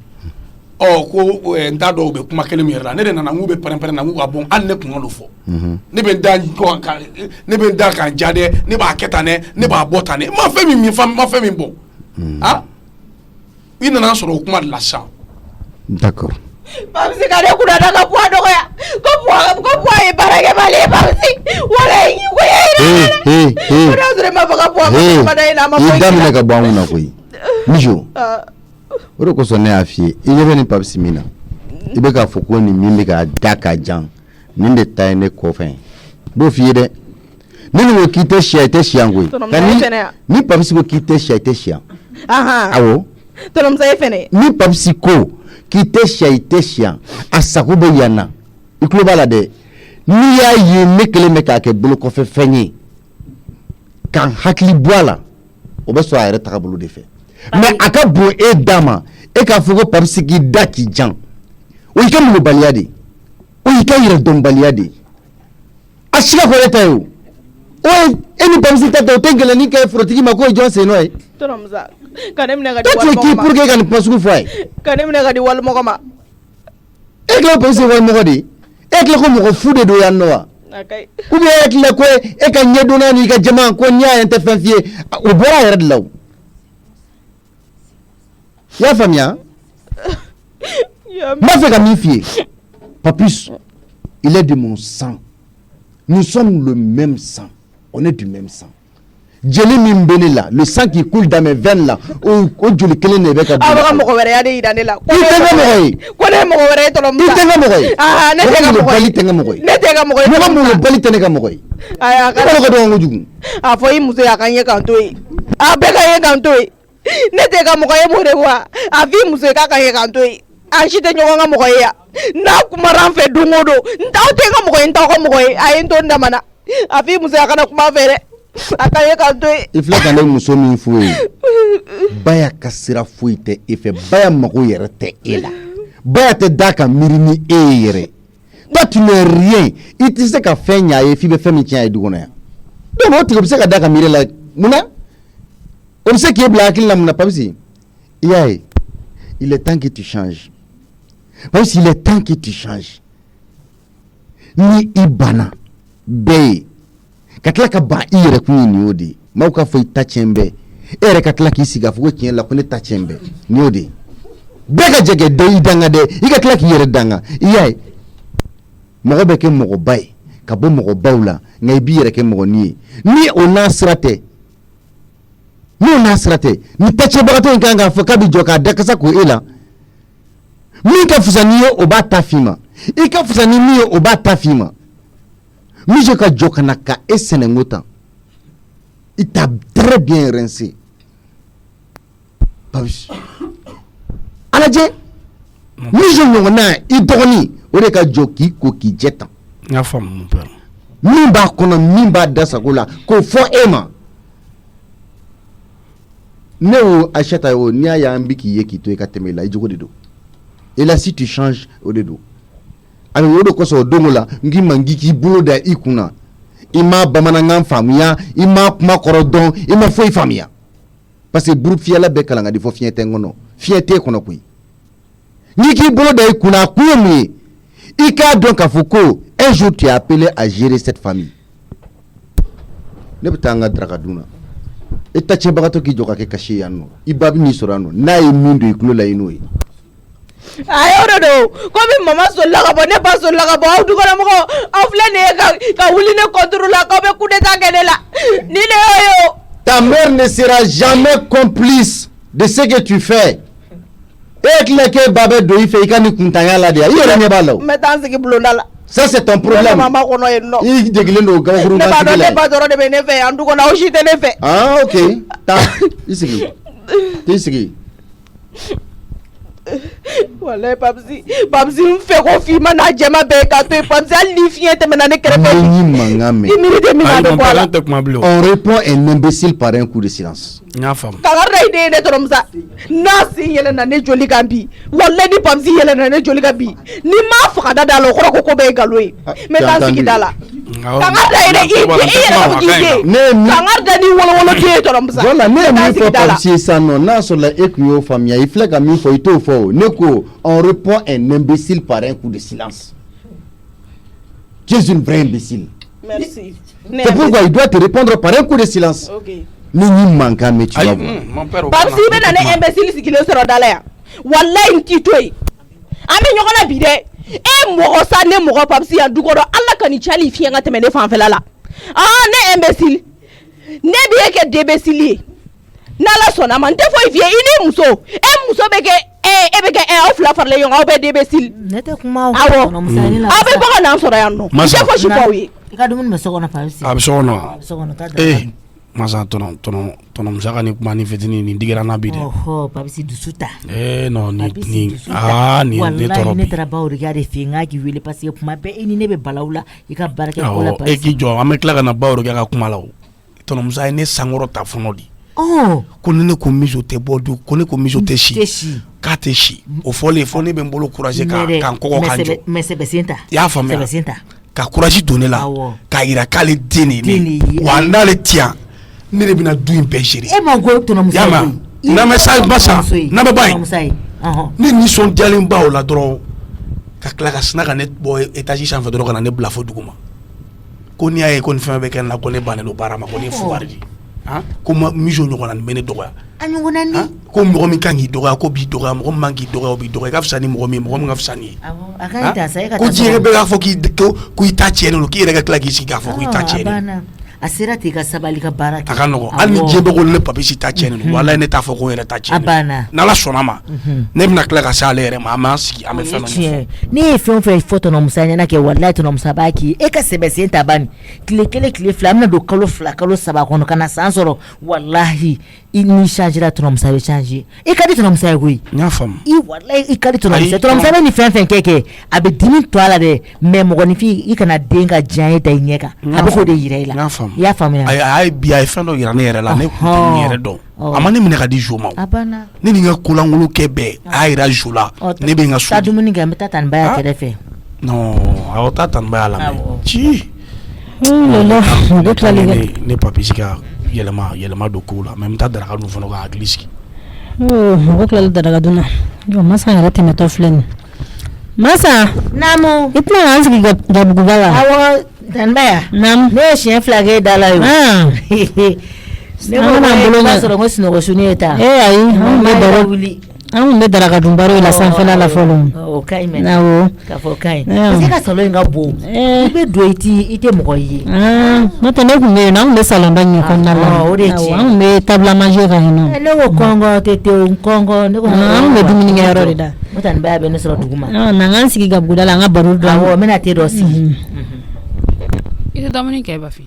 ko n t'a dɔn u bɛ kuma kelen min yɛrɛ la ne de nana n k'u bɛ pɛrɛn-pɛrɛn na n k'u ka bɔ hali ne kun ka n'o fɔ ne bɛ n da k'an ja dɛ ne b'a kɛ tan dɛ ne b'a bɔ tan dɛ n ma fɛn min bɔ i nana sɔrɔ o kuma de la sisan d'accord Papsi ka ne kunada ka bɔ a dɔgɔya ko bɔ ye baarakɛbali ye Papsi wala i ko ye ko n'a sɔrɔ i ma fɔ ka bɔ a ma da in na a ma fɔ i daminɛ ka bɔ an kunna koyi Miso o de kosɔn ne y'a f'i ye i ɲɛ bɛ nin Papsi min na i bɛ k'a fɔ ko nin min bɛ ka da ka jan nin de ta ye ne kɔfɛ n b'o f'i ye dɛ ni nin ko k'i tɛ siya i tɛ siya koyi ni Papsi ko k'i tɛ siya i tɛ siya awɔ tɔnɔ Musa ye fɛnɛ ni Papsi ko k'i tɛ siya i tɛ siya a sago bɛ yan na i tulo b'a la dɛ n'i y'a ye ne kelen bɛ k'a kɛ bolo kɔfɛ fɛn ye k'an hakili bɔ a la o bɛ sɔrɔ a yɛrɛ tagabolo de fɛ mais a ka bon e da ma e k'a fɔ ko Papsi k'i da k'i jan o y'i ka mugubaliya de o y'i ka yɛrɛdɔnbaliya de a siga fɔ e ta ye o e ni Papsi ta to tengela ni ka frotigi ma ko jon se no e Tɔnɔmusa ka ne minɛ ka to di tu wali ki mɔgɔ pour ma que ka ni pasugu fay ka ne minɛ ka di wali mɔgɔ ma e kla Papsi wal mo di e kla ko mo fu de do yan no wa okay ou bien e kla ko e ka nyedona ni ka jama ko nya en te fen fie o bora yere de law ya famia ma fait ka mi fie Papus il est de mon sang nous sommes le même sang on est du même sang jeli min bene la le sang qui coule dans mes veines là o joli kelen ne be ka aw ka mɔgɔ wɛrɛ ya de yira ne la i tɛ kɛ mɔgɔ ye ko ne ye mɔgɔ wɛrɛ ye Tɔnɔmusa i tɛ kɛ mɔgɔ ye ah ne tɛ ka mɔgɔ bali ye tɛ kɛ mɔgɔ ye ne tɛ ka mɔgɔ ye mɔgɔ mun ye bali tɛ ne ka mɔgɔ ye aya ka ko ko dɔn ko jugu a fɔ i muso ye a ka ɲɛ kan to ye a bɛɛ ka ɲɛ kan to ye ne tɛ ka mɔgɔ ye mun de wa a fɔ i muso ye k'a ka ɲɛ kan to ye an si tɛ ɲɔgɔn ka mɔgɔ ye yan n'a kumara an fɛ don o don n t'aw tɛ ka mɔgɔ ye n t'aw ka mɔgɔ ye a ye n to n damana a fɔ i muso ye a kana kuma an fɛ dɛ a ka ɲɛ kan to ye i filɛ ka ne muso min f'o ye baya ka sira foyi tɛ e fɛ baya mago yɛrɛ tɛ e la baya tɛ da ka miiri ni e ye yɛrɛ toi tu n'es rien i tɛ se ka fɛn ɲa ye f'i bɛ fɛn min tiɲɛ a ye du kɔnɔ yan donc o tigi bɛ se ka da ka miiri la munna o bɛ se k'e bila hakili la munna Papsi i y'a ye il est temps que tu changes parce qu'il est temps que tu changes ni i banna bɛɛ ye ka tila ka ban i yɛrɛ kun ye nin y'o de ye maaw k'a fɔ i ta tiɲɛ bɛɛ e yɛrɛ ka tila k'i sigi k'a fɔ ko tiɲɛ la ko ne ta tiɲɛ bɛɛ nin y'o de ye bɛɛ ka jɛ dɔ i danga dɛ i ka tila k'i yɛrɛ danga i y'a ye mɔgɔ bɛ kɛ mɔgɔba ye ka bɔ mɔgɔbaw la nka i b'i yɛrɛ kɛ mɔgɔnin ye ni o n'a sira tɛ n'o n'a sira tɛ ni tacɛbagatɔ in kan k'a fɔ k'a bɛ jɔ k'a da kasa ko e la min ka fisa n'i ye o b'a ta f'i ma i ka fisa ni min ye o b'a ta f'i ma min je ka jɔ ka na ka e sɛnɛngo tan i t'a très bien rincé Papus a lajɛ min je ɲɔgɔnna i dɔgɔnin o de ka jɔ k'i ko k'i jɛ tan n y'a faamu mon père min b'a kɔnɔ min b'a da sago la k'o fɔ e ma ne o Acheta o n'i y'a ye an bi k'i ye k'i to i ka tɛmɛ i la i jogo de don et là si tu changes o de don ani o de kosɔn o don o la n k'i ma n k'i bolo da i kunna i ma bamanankan faamuya i ma kuma kɔrɔ dɔn i ma foyi faamuya parce que groupe fiyɛla bɛɛ kalan ka di fɔ fiɲɛ tɛ n kɔnɔ fiɲɛ t'e kɔnɔ koyi n'i k'i bolo da i kunna a kun ye mun ye i k'a dɔn k'a fɔ ko un jour tu es appelé à gérer cette famille ne bɛ taa an ka daraka dun na e tacɛbagatɔ k'i jɔ ka kɛ kasi yan nɔ i ba bɛ n'i sɔrɔ yan nɔ n'a ye min don i tulo la i n'o ye a y'o de don komi mama solila ka bɔ ne ba solila ka bɔ aw dukɔnɔmɔgɔw aw filɛ nin ye ka wuli ne contre la k'aw bɛ coup d'état kɛ ne la ni ne y'o ye o. Ta mère ne sera jamais complice de ce que tu fais. E tila k'e ba bɛ don i fɛ i ka nin kuntanya la de i yɛrɛ ɲɛ b'a la o. n bɛ taa n sigi bulonda la. Ça c'est ton problème. Mama kɔnɔ yen nɔ. I degilen don gabakuru ne b'a masigi dɔn la ne ba dɔrɔn de bɛ ne fɛ yan du kɔnɔ aw si tɛ ne fɛ. Ah ok taa i sigi t'i sigi. Walayi Papsi n fɛ ko finma n'a jɛma bɛɛ ka to yen Papsi hali ni fiɲɛ tɛmɛna ne kɛrɛfɛ. Ni mankan mɛn. I miiri tɛ min na a bɛ bɔ a la. On répond un imbécile par un coup de silence. n y'a faamu. Kangari da i den ye ne Tɔnɔmusa n'a sen yɛlɛna ne joli kan bi walayi ni Papsi yɛlɛna ne joli kan bi ni m'a faga da da la o kɔrɔ ko bɛɛ ye nkalon ye n bɛ taa n sigi da la. Kangari da ye dɛ i yɛrɛ ko k'i den kangari da ni wolowolo den ye Tɔnɔmusa. Voilà ne ye min fɔ Papsi ye sisan nɔ n'a sɔrɔla e tun y'o faamuya i filɛ ka min fɔ i t'o fɔ o ne ko on répond un imbécile par un coup de silence. Tu es une vraie imbécile. Merci. C'est pourquoi il doit te répondre par un coup de silence. Ok. Ni mankan mɛn tu vas voir. Papsi i bɛ na ne imbécile sigilen sɔrɔ da la yan walayi n t'i to yen an bɛ ɲɔgɔn na bi dɛ e mɔgɔ sa ne mɔgɔ Papsi yan du kɔnɔ Ala ka nin cali fiɲɛ ka tɛmɛ ne fanfɛla la ne imbécile ne bɛ e kɛ débécile ye n'Ala sɔnna ma n tɛ foyi f'i ye i ni muso e muso bɛ kɛ e bɛ kɛ aw fila faralen ɲɔgɔn aw bɛ débécile. Ne tɛ kuma o awɔ aw bɛ bɔ ka n'an sɔrɔ yan nɔ n tɛ fosi fɔ aw ye. I ka dumuni bɛ so kɔnɔ Papsi. A bɛ so kɔnɔ wa. A bɛ so kɔnɔ taa dɔrɔn. Masa tɔnɔmusa ka nin kuma ni fitinin nin digira n na bi dɛ. Ɔhɔ Papsi dusu ta. Non nin ne tɔɔrɔ walayi ne bi. taara baw de k'a de fɛ yen n k'a k'i wele parce que kuma bɛɛ e ni ne bɛ balawu la i ka baara kɛ ko la Awɔ e k'i jɔ an bɛ tila ka na baw de kɛ ka kuma la o. Tɔnɔmusa ye ne sankɔrɔ ta fɔlɔ de. Ko ni ne ko miso tɛ bɔ du ko ne ko miso tɛ si k'a tɛ si o fɔlen fɔ ne bɛ n bolo courage k'an kɔgɔ k'an jɔ. Mais sɛbɛ sen ta. I y'a faamuya. Sɛbɛ sen ta. ka courage donner la ka ira k'ale den de ye wa n'ale ti yan ne de bɛna du in bɛɛ gérer e ma go tɔnɔ musa yama n'a mɛ sa basa n'a bɛ ba ye ne nisɔndiyalen ba o la dɔrɔn ka tila ka sina ka ne bɔ étage sanfɛ dɔrɔn ka na ne bila fo dugu ma ko n'i y'a ye ko nin fɛn bɛ kɛ n na ko ne bannen don baara ma ko ne ye fugari de ye ko miso ɲɔgɔnna nin bɛ ne dɔgɔya a ɲɔgɔnna ni ko mɔgɔ min kan k'i dɔgɔya ko b'i dɔgɔya mɔgɔ min man k'i dɔgɔya o b'i dɔgɔya i ka fisa ni mɔgɔ min ka fisa ni ye ko diɲɛ bɛɛ k'a fɔ k'i ta tiɲɛnen don k'i yɛrɛ ka tila k'i sigi k'a fɔ k'i ta tiɲɛnen a sera ten ka sabali ka baara kɛ a ka nɔgɔn hali ni diɲɛ bɛɛ ko ne papisi ta tiɲɛnen don walahi ne t'a fɔ ko n yɛrɛ ta tiɲɛnen n'ala sɔnna ma ne bɛna tila ka se ale yɛrɛ ma an b'an sigi an bɛ fɛn dɔ ɲɛfɔ ne ye fɛn o fɛn fɔ tɔnɔ musa ɲɛna kɛ walahi tɔnɔ musa b'a k'i e ka sɛbɛ sen ta bani tile kelen tile fila an bɛna don kalo fila kalo saba kɔnɔ ka na san sɔrɔ walahi i ni changera tɔnɔ musa bɛ changer i ka di tɔnɔ musa ye koyi n y'a faamu i walahi i ka di tɔnɔ musa bɛ ni fɛn fɛn kɛ a bɛ dimi to a la dɛ mais mɔgɔninfin i kana den ka diya ye da i ɲɛ kan a bɛ k'o de yira i la i y'a faamuya a ye fɛn dɔ yira ne yɛrɛ la ne tun tɛ nin yɛrɛ dɔn a ma ne minɛ ka di jo ma ne ni n ka kolankolon kɛ bɛɛ a y'a yira jo la ne bɛ n ka so taa dumuni kɛ n bɛ taa tanibaya kɛrɛfɛ non aw taa tanibaya la mɛ ci ne papisi ka yɛlɛma don kow la mɛ n bɛ taa daraka dun fana ka hakili sigi mɔgɔ tilala daraka dun na masa yɛrɛ tɛmɛtɔ filɛ nin masa naamu i tɛna k'an sigi gabuguba la awɔ tanibaya naamu ne ye siɲɛ fila kɛ da la ye ne ko b'a sɔrɔ ko sunɔgɔ suni ye ta ayi an kun bɛ daraka dun baro la sanfɛla la fɔlɔ o ka ɲi mɛ k'a fɔ o ka ɲi parce que ka salon in ka bon i bɛ don i tɛ mɔgɔ ye n'o tɛ ne kun bɛ yen nɔ an kun bɛ salon dɔ ɲɛ kɔnɔna la o de ye tiɲɛ an kun bɛ table à manger kan yen nɔ ne ko kɔngɔ tete kɔngɔ ne ko an kun bɛ dumuni kɛ yɔrɔ de da o tani baya bɛ ne sɔrɔ dugu ma n'an k'an sigi gabuguda la an ka baro dɔn awɔ n bɛna te dɔ sigi i tɛ dumuni kɛ Bafin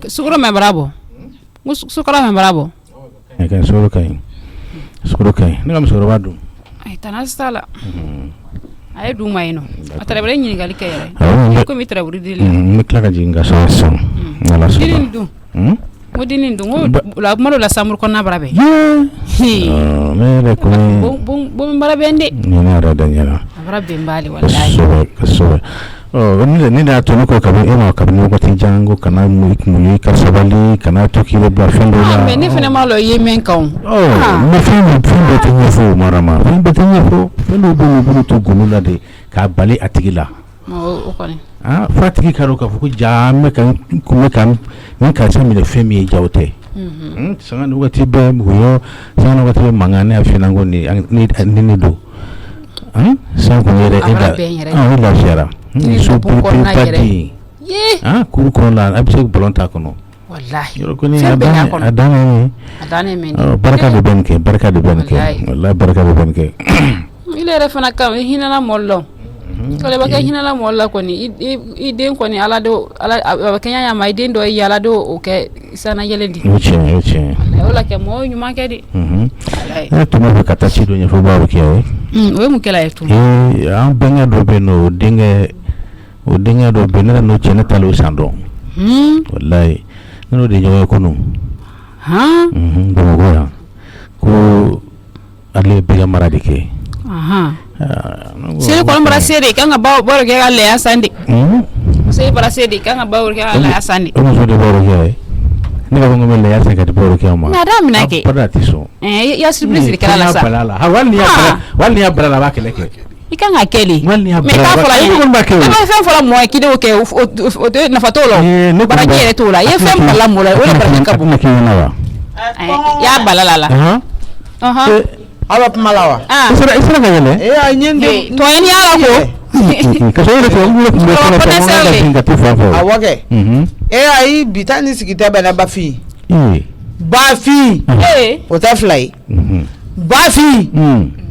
sukoro mɛ bara bɔ sukoro mɛ bara bɔ sukoro ka ɲi sukoro ka ɲi ne ka musokɔrɔba dun ayi tana t'a la a ye dun ma yen nɔ a taara wɛrɛ ɲininkali kɛ yɛrɛ komi i taara wuri dili la n bɛ tila ka jigin ka sɔrɔ sisan n'ala sɔnna dini dun n ko dini dun n ko la kuma dɔ la samuru kɔnɔna bara bɛ ne yɛrɛ kɔni bon bara bɛ n de ne yɛrɛ da ɲɛna a bara bɛn b'ale walayi kosɛbɛ ne y'a to ne ko kabini wagati jan ko kana mun ka sabali kana to k'i bɛ bila fɛn dɔ la mais ne fana m'a lɔ i ye min kan mais fɛn bɛɛ tɛ ɲɛfɔ Marama fɛn bɛɛ tɛ ɲɛfɔ fɛn dɔw bɛ yen u b'u to golo la de k'a bali a tigi la o kɔni f'a tigi k'a dɔn k'a fɔ ko jaa n bɛ ka n karisa minɛ fɛn min ye ja o tɛ sanga ni wagati bɛɛ mɔgɔyɔ sanga ni wagati bɛɛ mankan ne y'a f'i ɲɛna ko ni ne don san kɔni yɛrɛ e lafiyara so piri kuru kɔnɔ la a bɛ se ballon t'a kɔnɔ walahi yɔrɔ kɔni a dan ye barika de bɛ nin kɛ barika de bɛ nin kɛ walahi barika de bɛ nin kɛ ile yɛrɛ fana kan hinɛna mɔli la kɔlɛ bɛ kɛ hinɛna mɔli la kɔni i den kɔni ala a bɛ kɛ ɲa ma i den dɔ ye ala do o kɛ sana yɛlɛ di o tiɲɛ o la kɛ mɔgɔ ɲuman kɛ de ne tuma bɛ ka taa ci dɔ ɲɛfɔ b'a bɛ kɛ o ye mun kɛla ye tun an bɛnkɛ dɔ bɛ yen nɔ o denkɛ dɔ bɛ yen ne yɛrɛ n'o cɛ ne taalen o san dɔn walayi ne n'o de ɲɔgɔn ye kɔnɔ Bamakɔ yan ko ale ye bɛgɛ mara de kɛ seri kɔni bara se de kan ka baro kɛ ka lɛya san de seri bara se de kan ka baro kɛ ka lɛya san de o muso de baro kɛ ne ka ngombe lɛya san ka di baro kɛ ma na da mina kɛ pada ti so ya sibili kɛra la sa wali ni ya bala la ba kɛlɛ kɛ i kan ka kɛli mais k'a fɔla ye ne fɛn fɔla mɔgɔ k'i kɛ o tɛ nafa t'o la baraji yɛrɛ t'o la i ye fɛn bala mɔgɔ la o de baraji ka bon i y'a bala la aw bɛ kuma la wa i sera ka yɛlɛ a ɲɛ de tɔɲɛ ni ala ko ka sɔrɔ fɛ n kun bɛ kɛnɛ ka to fan fɛ awɔ kɛ ayi bi ta ni sigi tɛ bɛnna Bafin o tɛ fila ye Bafin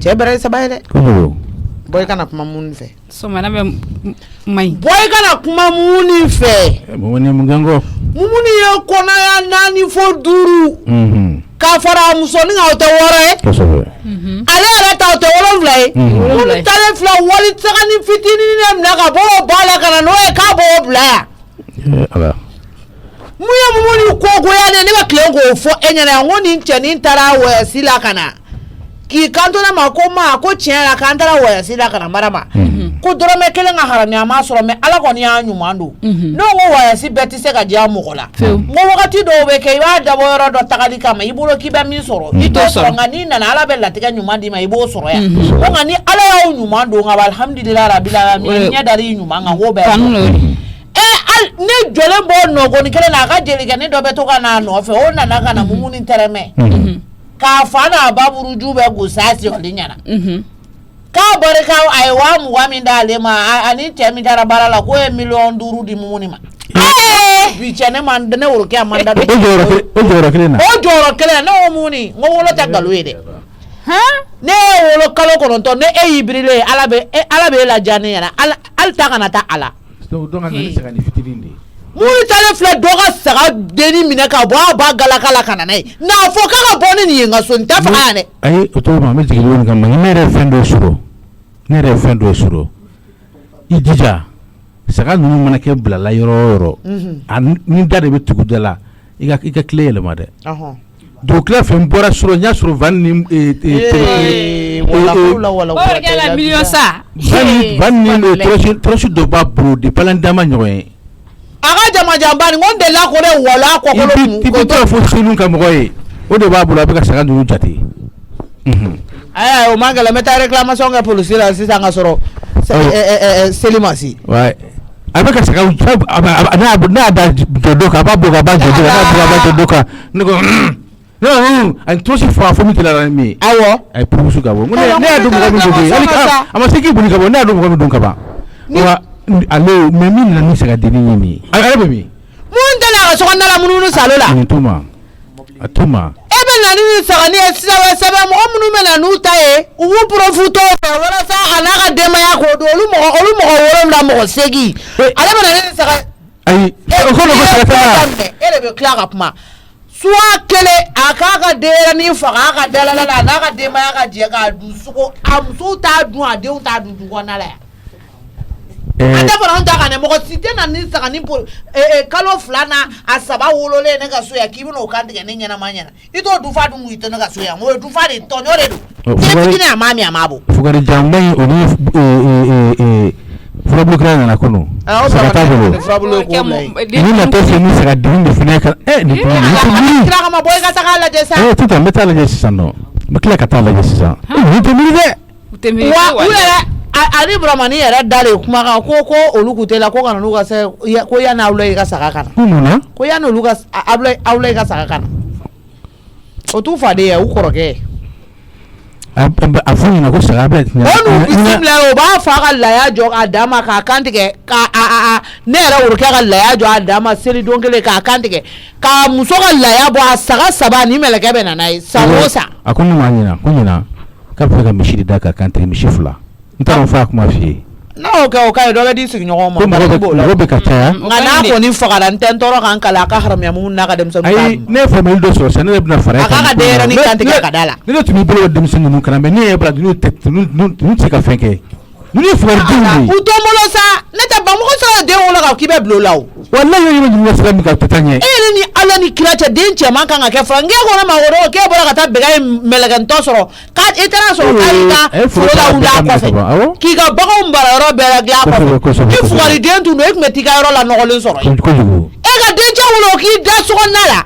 cɛ bɛrɛ saba ye dɛ boy kana kuma mun fɛ somana bɛ mai boy kana kuma mun fɛ mumuni ye kɔnɔya 4 fo 5 k'a fara musonin kan o tɛ 6 ye ale yɛrɛ ta o tɛ 7 ye mun talen filɛ wali tagani fitinin ne minɛ ka bɔ o ba la ka na n'o ye k'a b'o bila yan mun ye mumuni kogoya ne bɛ tilen k'o fɔ e ɲɛna n ko nin cɛnin taara wɔyasi la ka na k'i kanto ne ma ko tiɲɛ la k'an taara wɔyasi la ka na Marama ko dɔrɔmɛ kelen ka haramiya ma sɔrɔ mais ala kɔni y'a ɲuman don n'o ko wayasi bɛɛ tɛ se ka diya mɔgɔ la n ko wagati dɔw bɛ kɛ i b'a dabɔ yɔrɔ dɔ tagali kama i bolo k'i bɛ min sɔrɔ i t'o sɔrɔ nka n'i nana ala bɛ latigɛ ɲuman d'i ma i b'o sɔrɔ yan ko nka ni ala y'aw ɲuman don nka alhamdulilayi rabil alamin ɲɛ dar'i ɲuman kan k'o bɛɛ ne jɔlen b'o nɔgɔnin kelen na a ka jelikɛni dɔ bɛ to ka n'a nɔfɛ o nana ka na mumu ni tɛrɛmɛ k'a fa n'a ba buruju bɛ gosi a siyɔli ɲɛna k'a barika a ye 20,000 min d'ale ma ani cɛ min taara baara la k'o ye 500,000 di mumuni ma bi cɛ ne worokɛ a man da don o jɔyɔrɔ kelen na o jɔyɔrɔ kelen ne ko mumuni n ko wolo tɛ nkalon ye dɛ ne ye wolo kalo 9 ne e y'i birilen ala bɛ e ladiya ne ɲɛna hali ta kana taa ala muni talen filɛ dɔ ka saga denni minɛ ka bɔ a ba galaka la ka na n'a ye n'a fɔ k'a ka bɔ ni nin ye n ka so n tɛ faga yan dɛ ayi o tɔgɔ ma an bɛ jigin nin kan ne yɛrɛ ye fɛn dɔ sɔrɔ i jija saga ninnu mana kɛ bilala yɔrɔ o yɔrɔ ni da de bɛ tugu da la i ka tile yɛlɛma dɛ dugukila fɛn bɔra sɔrɔ n y'a sɔrɔ van ni tɔrɔsi dɔ b'a bolo de palan dama ɲɔgɔn ye a ka jamajanba nin ko n delila k'o de walo a kɔkolo i bɛ taa fɔ sunu ka mɔgɔ ye o de b'a bolo a bɛ ka saga ninnu jate ayi o man gɛlɛn n bɛ taa réclamation kɛ polisi la sisan ka sɔrɔ seli ma se a bɛ ka saga n'a da jɔ dɔ kan a b'a bɔ ka ban jɔ dɔ kan n'a bɔ ka ban jɔ dɔ kan ne ko a tɔrɔsi fa fo min tɛla min ye awɔ a ye purusu ka bɔ ne y'a dɔn mɔgɔ min don a ma se k'i boli ka bɔ ne y'a dɔn mɔgɔ min don ka ban ale mais min nana ni saga denni ye nin ye ale bɛ min mun tɛ na ka sokɔnɔna la munumunu salo la a to ma e bɛ na ni saga ni ye sɛbɛn mɔgɔ minnu bɛ na n'u ta ye u b'u profito fɛ walasa a n'a ka denbaya k'o don olu mɔgɔ 7 mɔgɔ 8 ale bɛ na ni saga ayi o kɔni ko saga t'a la e de bɛ tila ka kuma suwa kelen a k'a ka denyɛrɛnin faga a ka dalala la a n'a ka denbaya ka jɛ k'a dun sogo a musow t'a dun a denw t'a dun du kɔnɔna la yan a tɛ fara anw ta kan dɛ mɔgɔ si tɛ na ni saga ni kalo 2 na a 3 wololen ne ka so yan k'i bɛna o kan tigɛ ne ɲɛnama ɲɛna i t'o dufa dun i tɛ ne ka so yan o ye dufa de tɔɲɔ de don tile fitinin a m'a min a m'a bɔ. Fugarijanba in o ni furabulu kura nana kɔnɔ saga t'a bolo ni na tɔ fɛ ni saga denni de fana ka nin kira kama bɔ i ka taga lajɛ sa. Sisan n bɛ taa lajɛ sisan nɔ n bɛ tila ka taa lajɛ sisan nin tɛ miiri dɛ. Wa u yɛrɛ ani Buramani yɛrɛ dalen kumakan ko olu kun tɛ la ko kana n'u ka se ko yanni aw la i ka saga kana. Ko yanni olu ka aw la i ka saga kana. O t'u faden ye u kɔrɔkɛ. A fɔ ɲɛna ko saga bɛ tiɲɛ. O n'u bisimila o b'a fɔ a ka laya jɔ k'a d'a ma k'a kan tigɛ ka ne yɛrɛ worokɛ ka laya jɔ a d'a ma selidon kelen k'a kan tigɛ k'a muso ka laya bɔ a saga 3 ni mɛlɛkɛ bɛ na n'a ye san o san. A ko ne m'a ɲɛna ko ɲɛna k'a bɛ fɛ ka misi de da k'a kan tigɛ misi 2 n taara fɔ a kuma f'i ye. N'o kɛ o ka ye dɔ bɛ di sigiɲɔgɔn ma. Ko mɔgɔ bɛ ka caya. Nka n'a kɔni fagara n tɛ n tɔɔrɔ kan kala a ka haramiya mun n'a ka denmisɛnninw. Ayi ne ye faamuyali dɔ sɔrɔ sisan ne bɛna fara. A k'a ka denyɛrɛnin kan tigɛ ka da la. Ne tun b'i bolo denmisɛnnin ninnu kana mais ne yɛrɛ bila ninnu tɛ se ka fɛn kɛ. Ninnu ye fugaridenw de ye. U t'o bolo sa ne tɛ ban mɔgɔ sɔrɔ den wolo kan k'i bɛ bila o la o. Walayi ne bɛ ɲininka sira min kan o tɛ taa ɲɛ. E yɛrɛ ni Ala ni kira cɛ den cɛman kan ka kɛ fɔlɔ n k'e kɔnɔ ma wɔɔrɔ k'e bɔra ka taa bɛgɛ mɛlɛkɛntɔ sɔrɔ k'a e taara sɔrɔ k'a y'i ka foro la wuli a kɔfɛ k'i ka baganw mara yɔrɔ bɛɛ la dilan a kɔfɛ ni fugariden tun don e tun bɛ t'i ka yɔrɔ la nɔgɔlen sɔrɔ yen e ka dencɛ wolo k'i da sokɔnɔna la.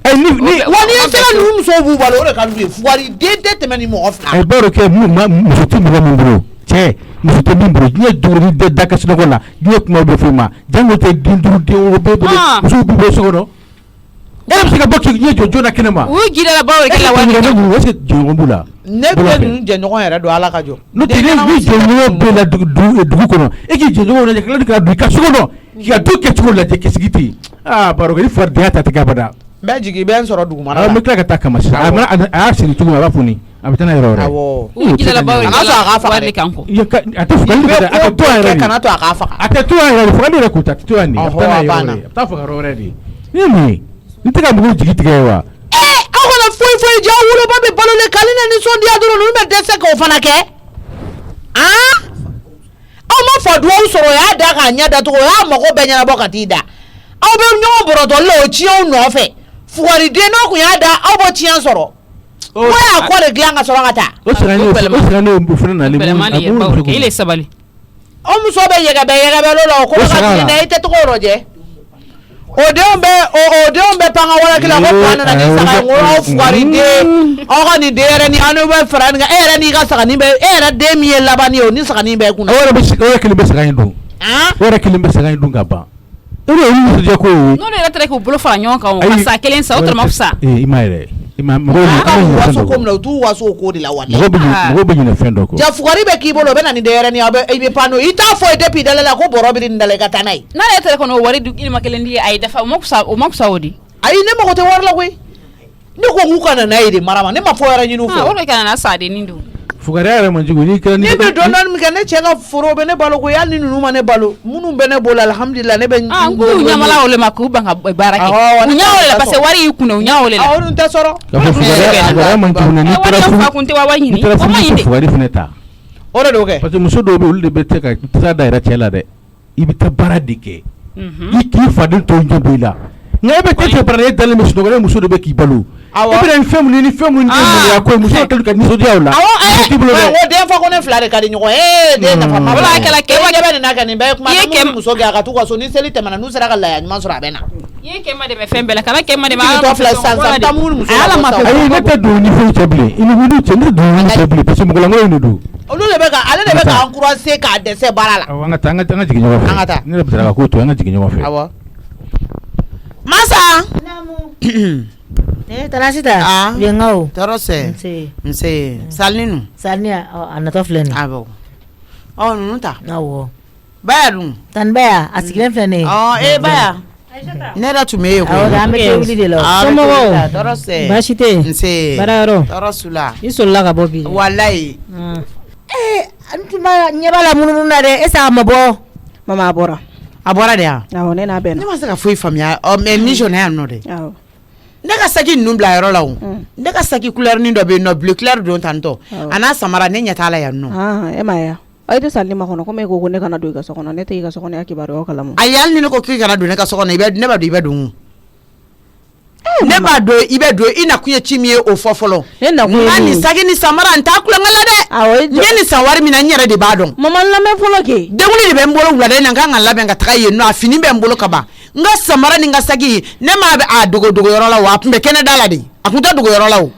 Wa n'i ye se ka ninnu musow b'u balo o de ka d'u ye fugariden tɛ tɛmɛ ni mɔgɔ 2. A ye baara kɛ muso tɛ mɔgɔ min bolo cɛ muso tɛ min bolo diɲɛ duuru de da ka sunɔgɔ la diɲɛ kuma bɛ fɔ i ma jango tɛ den duuru den wolo bɛɛ bolo musow b'u bolo so kɔnɔ. E bɛ se ka bɔ k'i ɲɛ jɔ joona kɛnɛ ma. U jirala baw de kɛ la wari kan. Est-ce que jɛɲɔgɔn b'u la. Ne bɛ ninnu jɛɲɔgɔn yɛrɛ don Ala ka jɔ. N'o tɛ ni jɛɲɔgɔn bɛ la dugu kɔnɔ e k'i jɛɲɔgɔn lajɛ kila ka don i ka so kɔnɔ k'i ka du kɛcogo lajɛ k'i sigi ten baro kɛ ni fugardenya ta tɛ kɛ abada. N bɛ jigin i bɛ n sɔrɔ dugumana la. N bɛ tila ka taa kama sisan a y'a sigi cogo min a b'a fɔ nin a bɛ taa n'a yɔrɔ wɛrɛ. U jirala baw de kɛ la wari kan kɔ. A tɛ fugali kɛ dɛ a tɛ to a yɛrɛ de. Kana to a k'a faga. A tɛ to a yɛrɛ de fugali yɛrɛ ko ta a tɛ to yan de a bɛ taa n'a yɔrɔ wɛrɛ a bɛ taa faga yɔrɔ wɛrɛ de. Ni ye mun ye n tɛ ka mɔgɔw jigi tigɛ ye wa. Aw kana foyi diya woloba bɛ balolen k'ale na nisɔndiya dɔrɔn ninnu bɛ dɛsɛ k'o fana kɛ. Aw ma fa duwawu sɔrɔ o y'a da k'a ɲɛ datugu o y'a mago bɛɛ ɲɛnabɔ ka t'i da. Aw bɛ ɲɔgɔn bɔrɔtɔli la o tiɲɛw nɔfɛ. Fugariden n'aw kun y'a da aw b'o tiɲɛ sɔrɔ. Ko y'a kɔ de dilan ka sɔrɔ ka taa. O sera ne fana nalen. Bɛlɛman de ye baw de kɛ il est sabali. o muso bɛ yɛgɛbɛ lo ko ka tin ne ite to roje o denw bɛ panga wala kila ko pana na ni saga ngoro fugari de o ka ni de yɛrɛ ni anu bɛ fara ni e yɛrɛ ni ka saga ni bɛ e yɛrɛ den mi ye labani o ni saga ni bɛ kun o yɛrɛ kelen bɛ saga in dun o yɛrɛ kelen bɛ saga in dun ka ban o de ye muso jɛ ko n'o de yɛrɛ tɛ k'u bolo fara ɲɔgɔn kan o ka sa kelen sa o tɔrɔ ma fisa i ma yɛrɛ waso ko mina tu waso ko de la wala mɔgɔ bɛ ɲinɛ fɛn dɔ kɔ ja fugari bɛ k'i bolo o bɛ na ni de yɛrɛ ni a bɛ i bɛ pano i t'a fɔ i depuis dala la ko bɔrɔ bɛ nin dala i ka taa n'a ye n'a yɛrɛ tɛ kɔnɔ o wari ilima kelen di a ye dafa o ma fisa o di ayi ne mago tɛ wari la koyi ne ko k'u kana n'a ye de marama ne ma fɔ yɛrɛ ɲini u fɛ o de kana na sa de nin dun fugariya yɛrɛ man jugu ni kɛra ne bɛ dɔɔnin min kɛ ne cɛ ka foro bɛ ne balo koyi hali ni ninnu ma ne balo minnu bɛ ne bolo alhamdulilah ne bɛ n k'u ɲamala o le ma k'u ban ka baara kɛ u ɲa o le la parce que wari y'i kunna u ɲa o le la olu tɛ sɔrɔ fugariya man jugu ni fa kun tɛ wa wari ɲini o ma ɲi de fugari fana ta o de do kɛ parce que muso dɔw bɛ olu de bɛ tɛ ka tisa da yɛrɛ cɛ la dɛ i bɛ taa baara de kɛ i k'i faden tɔw ɲɛ bɔ i la nka e bɛ tɛ baara e dalen bɛ sunɔgɔ e muso de bɛ k'i balo e bɛ fɛn mun ni fɛn mun tɛ maloya ko muso kɛlen ka nisɔndiya o la o den fa ko ne fila de ka di ɲɔgɔn den nafa ma wala kɛla kɛ bɛ nin na kɛ nin bɛɛ kuma na muso gɛ a ka t'u ka so ni seli tɛmɛna n'u sera ka laya ɲuman sɔrɔ a bɛ na i ye kɛma de bɛ fɛn bɛɛ la kana kɛma de ma tɔ filɛ sisan taa mun muso ayi ne tɛ don ni fɛn cɛ bilen i ni wuli cɛ ne tɛ don ni cɛ bilen parce que mɔgɔlankolon de don olu de bɛ ka ale de bɛ ka encourager k'a dɛsɛ baara la an ka taa an ka jigin ɲɔgɔn fɛ an ka taa ne yɛrɛ bɛ se ka ko to an ka jigin ɲɔgɔn fɛ awɔ masa tara sita yenga o tɔɔrɔ sɛ nse salinu sania a natɔ filɛ nin awɔ ɔ ninnu ta awɔ baya dun tani baya a sigilen filɛ nin ye baya ne yɛrɛ tun bɛ yen awɔ an bɛ tobili de la somɔgɔw tɔɔrɔ sɛ baasi tɛ yen nse baarayɔrɔ tɔɔrɔ su la i solila ka bɔ bi walayi an tun b'a ɲɛ b'a la munumunu na dɛ est-ce que a ma bɔ mama a bɔra a bɔra de yan awɔ ne n'a bɛn na ne ma se ka foyi faamuya mais ni jɔn yan nɔ dɛ awɔ ne ka saki ninnu bila yɔrɔ la o ne ka saki couleur ni dɔ bɛ yen nɔ bleu clair don tantɔ a n'a samara ne ɲɛ t'a la yan nɔ e ma ye ayi tɛ sali ma kɔnɔ komi e ko ko ne kana don i ka so kɔnɔ ne tɛ i ka so kɔnɔ ya kibaruya kalamu ayi hali ni ne ko k'i kana don ne ka so kɔnɔ ne b'a dɔn i bɛ don ne b'a dɔn i bɛ don i nakun ye ci min ye o fɔ fɔlɔ nka nin saki ni samara n t'a kulonkɛ la dɛ n ye nin san wari min na n yɛrɛ de b'a dɔn mama lamɛn fɔlɔ kɛ denguli de bɛ n bolo wulada in na n kan ka labɛn ka taga yen nɔ a fini bɛ n bolo ka ban n ka samara ni n ka saki ne m'a a dogo yɔrɔ la wa a tun bɛ kɛnɛ da la de a tun tɛ dogo yɔrɔ la o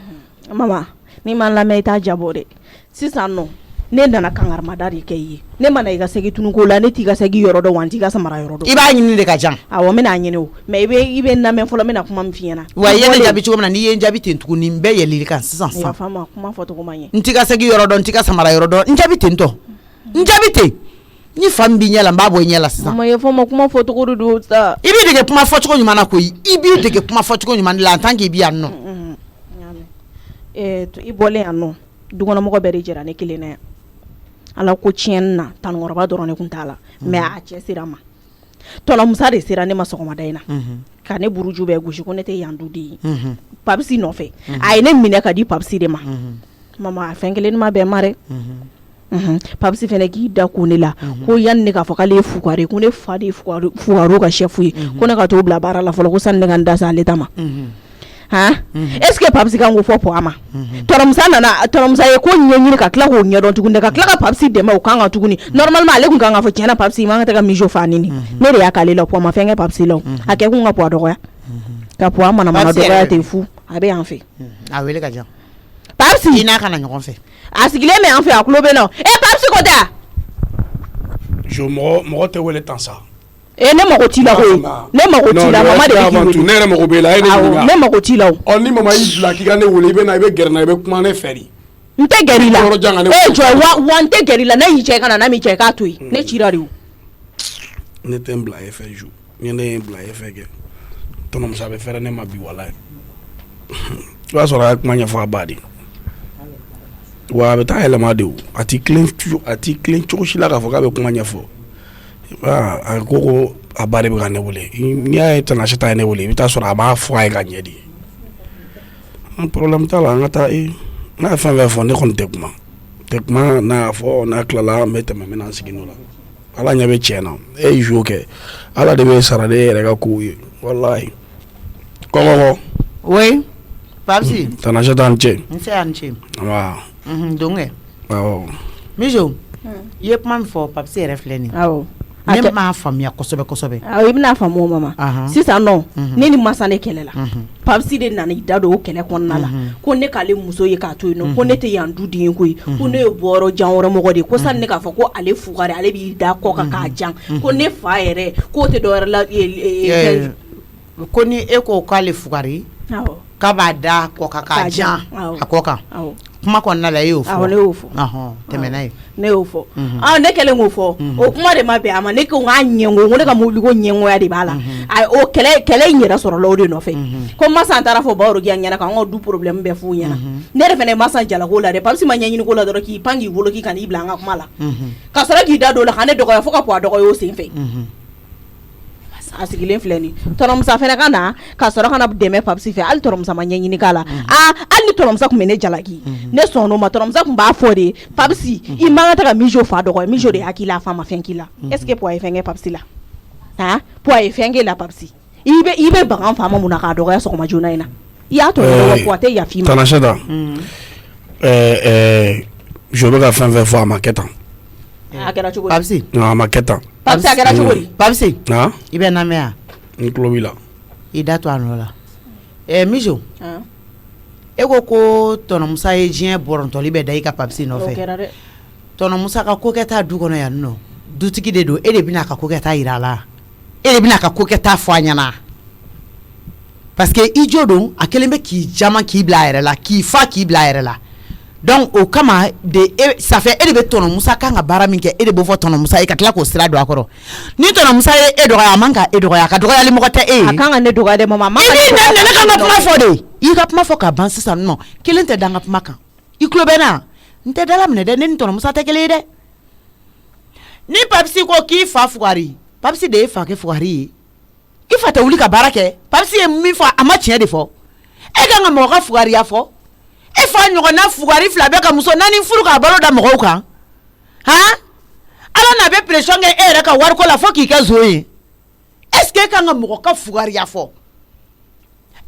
mama n'i ma lamɛn i t'a jabɔ dɛ sisan nɔ ne nana kangarimada de kɛ i ye ne mana i ka segi tunuko la ne t'i ka segi yɔrɔ dɔn wa n t'i ka samara yɔrɔ dɔn i b'a ɲini de ka jan awɔ n bɛna ɲini o mais i bɛ n lamɛn fɔlɔ n bɛna kuma min f'i ɲɛna wa i ye ne jaabi cogo min na n'i ye n jaabi ten tuguni n bɛ yɛlɛli kan sisan sisan faama kuma fɔcogo ma ɲɛ n t'i ka segi yɔrɔ dɔn n t'i ka samara yɔrɔ dɔn n jaabi ten tɔ n jaabi ten ni fa min b'i ɲɛ la n b'a bɔ i ɲɛ la sisan mama ye fɔ ma kuma fɔcogo de don sa i b'i dege kuma fɔcogo ɲuman na koyi i b'i dege kuma fɔcogo ɲuman de la en tant que i bi yan nɔ i bɔlen yan nɔ dukɔnɔmɔgɔ bɛɛ de jɛra ne kelen na yan ala ko tiɲɛni na tanikɔrɔba dɔrɔn ne kun t'a la mais a cɛ sera ma tɔnɔmusa de sera ne ma sɔgɔmada in na ka ne buruju bɛɛ gosi ko ne tɛ yan du de ye papisi nɔfɛ a ye ne minɛ ka di papisi de ma mama a fɛn kelen ma bɛn ma dɛ papisi fɛnɛ k'i da ko ne la ko yanni ne k'a fɔ k'ale ye fugari ko ne fa de ye fugariw ka chef ye ko ne ka t'o bila baara la fɔlɔ ko sanni ne ka n da se ale ta ma est-ce que papisi kan k'o fɔ pɔ a ma tɔnɔmusa ye ko ɲɛɲini ka tila k'o ɲɛdɔn tuguni ka tila ka papisi dɛmɛ o kan ka tuguni normalement ale kun kan ka fɔ tiɲɛna papisi man ka tɛ ka mijo fa nini ne de y'a k'ale la pɔ ma fɛn kɛ papisi la a kɛ kun ka pɔ a dɔgɔya ka pɔ a manamana dɔgɔya tɛ fu a bɛ yan fɛ a wele ka jan papisi i n'a kana ɲɔgɔn fɛ a sigilen bɛ yan fɛ a tulo bɛ na papisi ko tɛ mɔgɔ tɛ wele tan sa ne mago t'i la koyi ne mago t'i la mama de bɛ k'i wele ne yɛrɛ mago b'e la ne mago t'i la ni mama y'i bila k'i ka ne wele i bɛ na i bɛ gɛrɛ n na i bɛ kuma ne fɛ de n tɛ gɛrɛ i la jɔ wa n tɛ gɛrɛ i la ne y'i cɛ ka na n'a m'i cɛ k'a to yen ne cira de o ne tɛ n bila e fɛ ju ni ne ye n bila e fɛ kɛ tɔnɔmuso a bɛ fɛrɛ ne ma bi walayi i b'a sɔrɔ a ye kuma ɲɛfɔ a ba de wa a bɛ taa yɛlɛma de o a t'i tilen cogo si la k'a fɔ k'a bɛ kuma ɲɛfɔ a ko a ba de bɛ ka ne wele n'i y'a ye Tanasi ta ye ne wele i bɛ taa sɔrɔ a b'a fɔ a ye ka ɲɛ de problème t'a la an ka taa n'a ye fɛn fɛn fɔ ne kɔni tɛ kuma n'a y'a fɔ n'a tilala an bɛ tɛmɛ n bɛ na n sigi n'o la ala ɲɛ bɛ tiɲɛ na e ye joué kɛ ala de bɛ sara de e yɛrɛ ka kow ye walayi kɔngɔ oui papisi Tanasi ta n cɛ n se yan cɛ wa donc awɔ mijo i ye kuma min fɔ papisi yɛrɛ filɛ nin ne m'a faamuya kosɛbɛ kosɛbɛ i bɛna faamu o mama sisan nɔ ne ni masa ne kɛlɛ la papisi de nana i da don o kɛlɛ kɔnɔna la ko ne k'ale muso ye k'a to yen nɔ ko ne tɛ yan du den koyi ko ne ye bɔyɔrɔ jan wɛrɛ mɔgɔ de ye ko sani ne k'a fɔ ko ale fugari ale b'i da kɔ kan k'a jan ko ne fa yɛrɛ k'o tɛ dɔwɛrɛ la ko ni e ko k'ale fugari k'a b'a da kɔ kan k'a jan a kɔ kan kuma kɔnɔna la e y'o fɔ ne y'o fɔ tɛmɛna ye ne y'o fɔ ne kɛlen k'o fɔ o kuma de ma bɛn a ma ne ko k'a ɲɛngo ko ne ka mobili ko ɲɛngoya de b'a la o kɛlɛ in yɛrɛ sɔrɔ la o de nɔfɛ ko masa taara fɔ Baworo k'i ɲɛna k'an ka du problème bɛɛ f'u ɲɛna ne yɛrɛ fana ye masa jalako la dɛ papisi ma ɲɛɲini ko la dɔrɔn k'i pan k'i wolo k'i ka n'i bila an ka kuma la ka sɔrɔ k'i da don la ka ne dɔgɔya fo ka bɔ a dɔgɔya o sen fɛ a sigilen filɛ nin tɔnɔmusa fana ka na ka sɔrɔ ka na dɛmɛ papisi fɛ hali tɔnɔmusa ma ɲɛɲini k'a la hali ni tɔnɔmusa tun bɛ ne jalaki ne sɔnn'o ma tɔnɔmusa tun b'a fɔ de papisi i man kan tɛ ka Mijo fa dɔgɔya Mijo de y'a k'i la a fa ma fɛn k'i la est-ce que poids ye fɛn kɛ papisi la poids ye fɛn k'e la papisi i bɛ bagan fa ma mun na k'a dɔgɔya sɔgɔma joona in na i y'a tɔ dɔgɔya poids tɛ yafi ma. Tanasɛta je bɛ ka fɛn fɛn fɔ a ma kɛ tan. A kɛra cogo di papisi a ma kɛ tan. papisi a kɛra cogo di papisi i bɛ namɛn yan n tulo b'i la i da to a nɔ la Mijo e ko tɔnɔmusa ye diɲɛ bɔrɔntɔli bɛ da i ka papisi nɔfɛ tɔnɔmusa ka ko kɛta du kɔnɔ yan nɔ dutigi de don e de bɛna a ka ko kɛta yira a la e de bɛna a ka ko kɛta fɔ a ɲɛna parce que i jo don a kelen bɛ k'i jama k'i bila a yɛrɛ la k'i fa k'i bila a yɛrɛ la donc o kama ça fait e de bɛ tɔnɔmusa kan ka baara min kɛ e de b'o fɔ tɔnɔmusa ye ka tila k'o sira don a kɔrɔ ni tɔnɔmusa ye e dɔgɔya a man ka e dɔgɔya a ka dɔgɔyali mɔgɔ tɛ e ye a kan ka ne dɔgɔya dɛ mama ne kan ka kuma fɔ de i ka kuma fɔ ka ban sisan nɔ kelen tɛ da n ka kuma kan i tulo bɛ na n tɛ dala minɛ dɛ ne ni tɔnɔmusa tɛ kelen ye dɛ ni papisi ko k'i fa fugari papisi de ye fa kɛ fugari ye i fa tɛ wuli ka baara kɛ papisi ye min fɔ a ma tiɲɛ de fɔ e kan ka mɔgɔ ka fugariya fɔ e fa ɲɔgɔnna fugari fila bɛ ka muso naani furu k'a balo da mɔgɔw kan ala n'a bɛ pression kɛ e yɛrɛ ka wariko la fo k'i kɛ zo ye est-ce que e kan ka mɔgɔ ka fugariya fɔ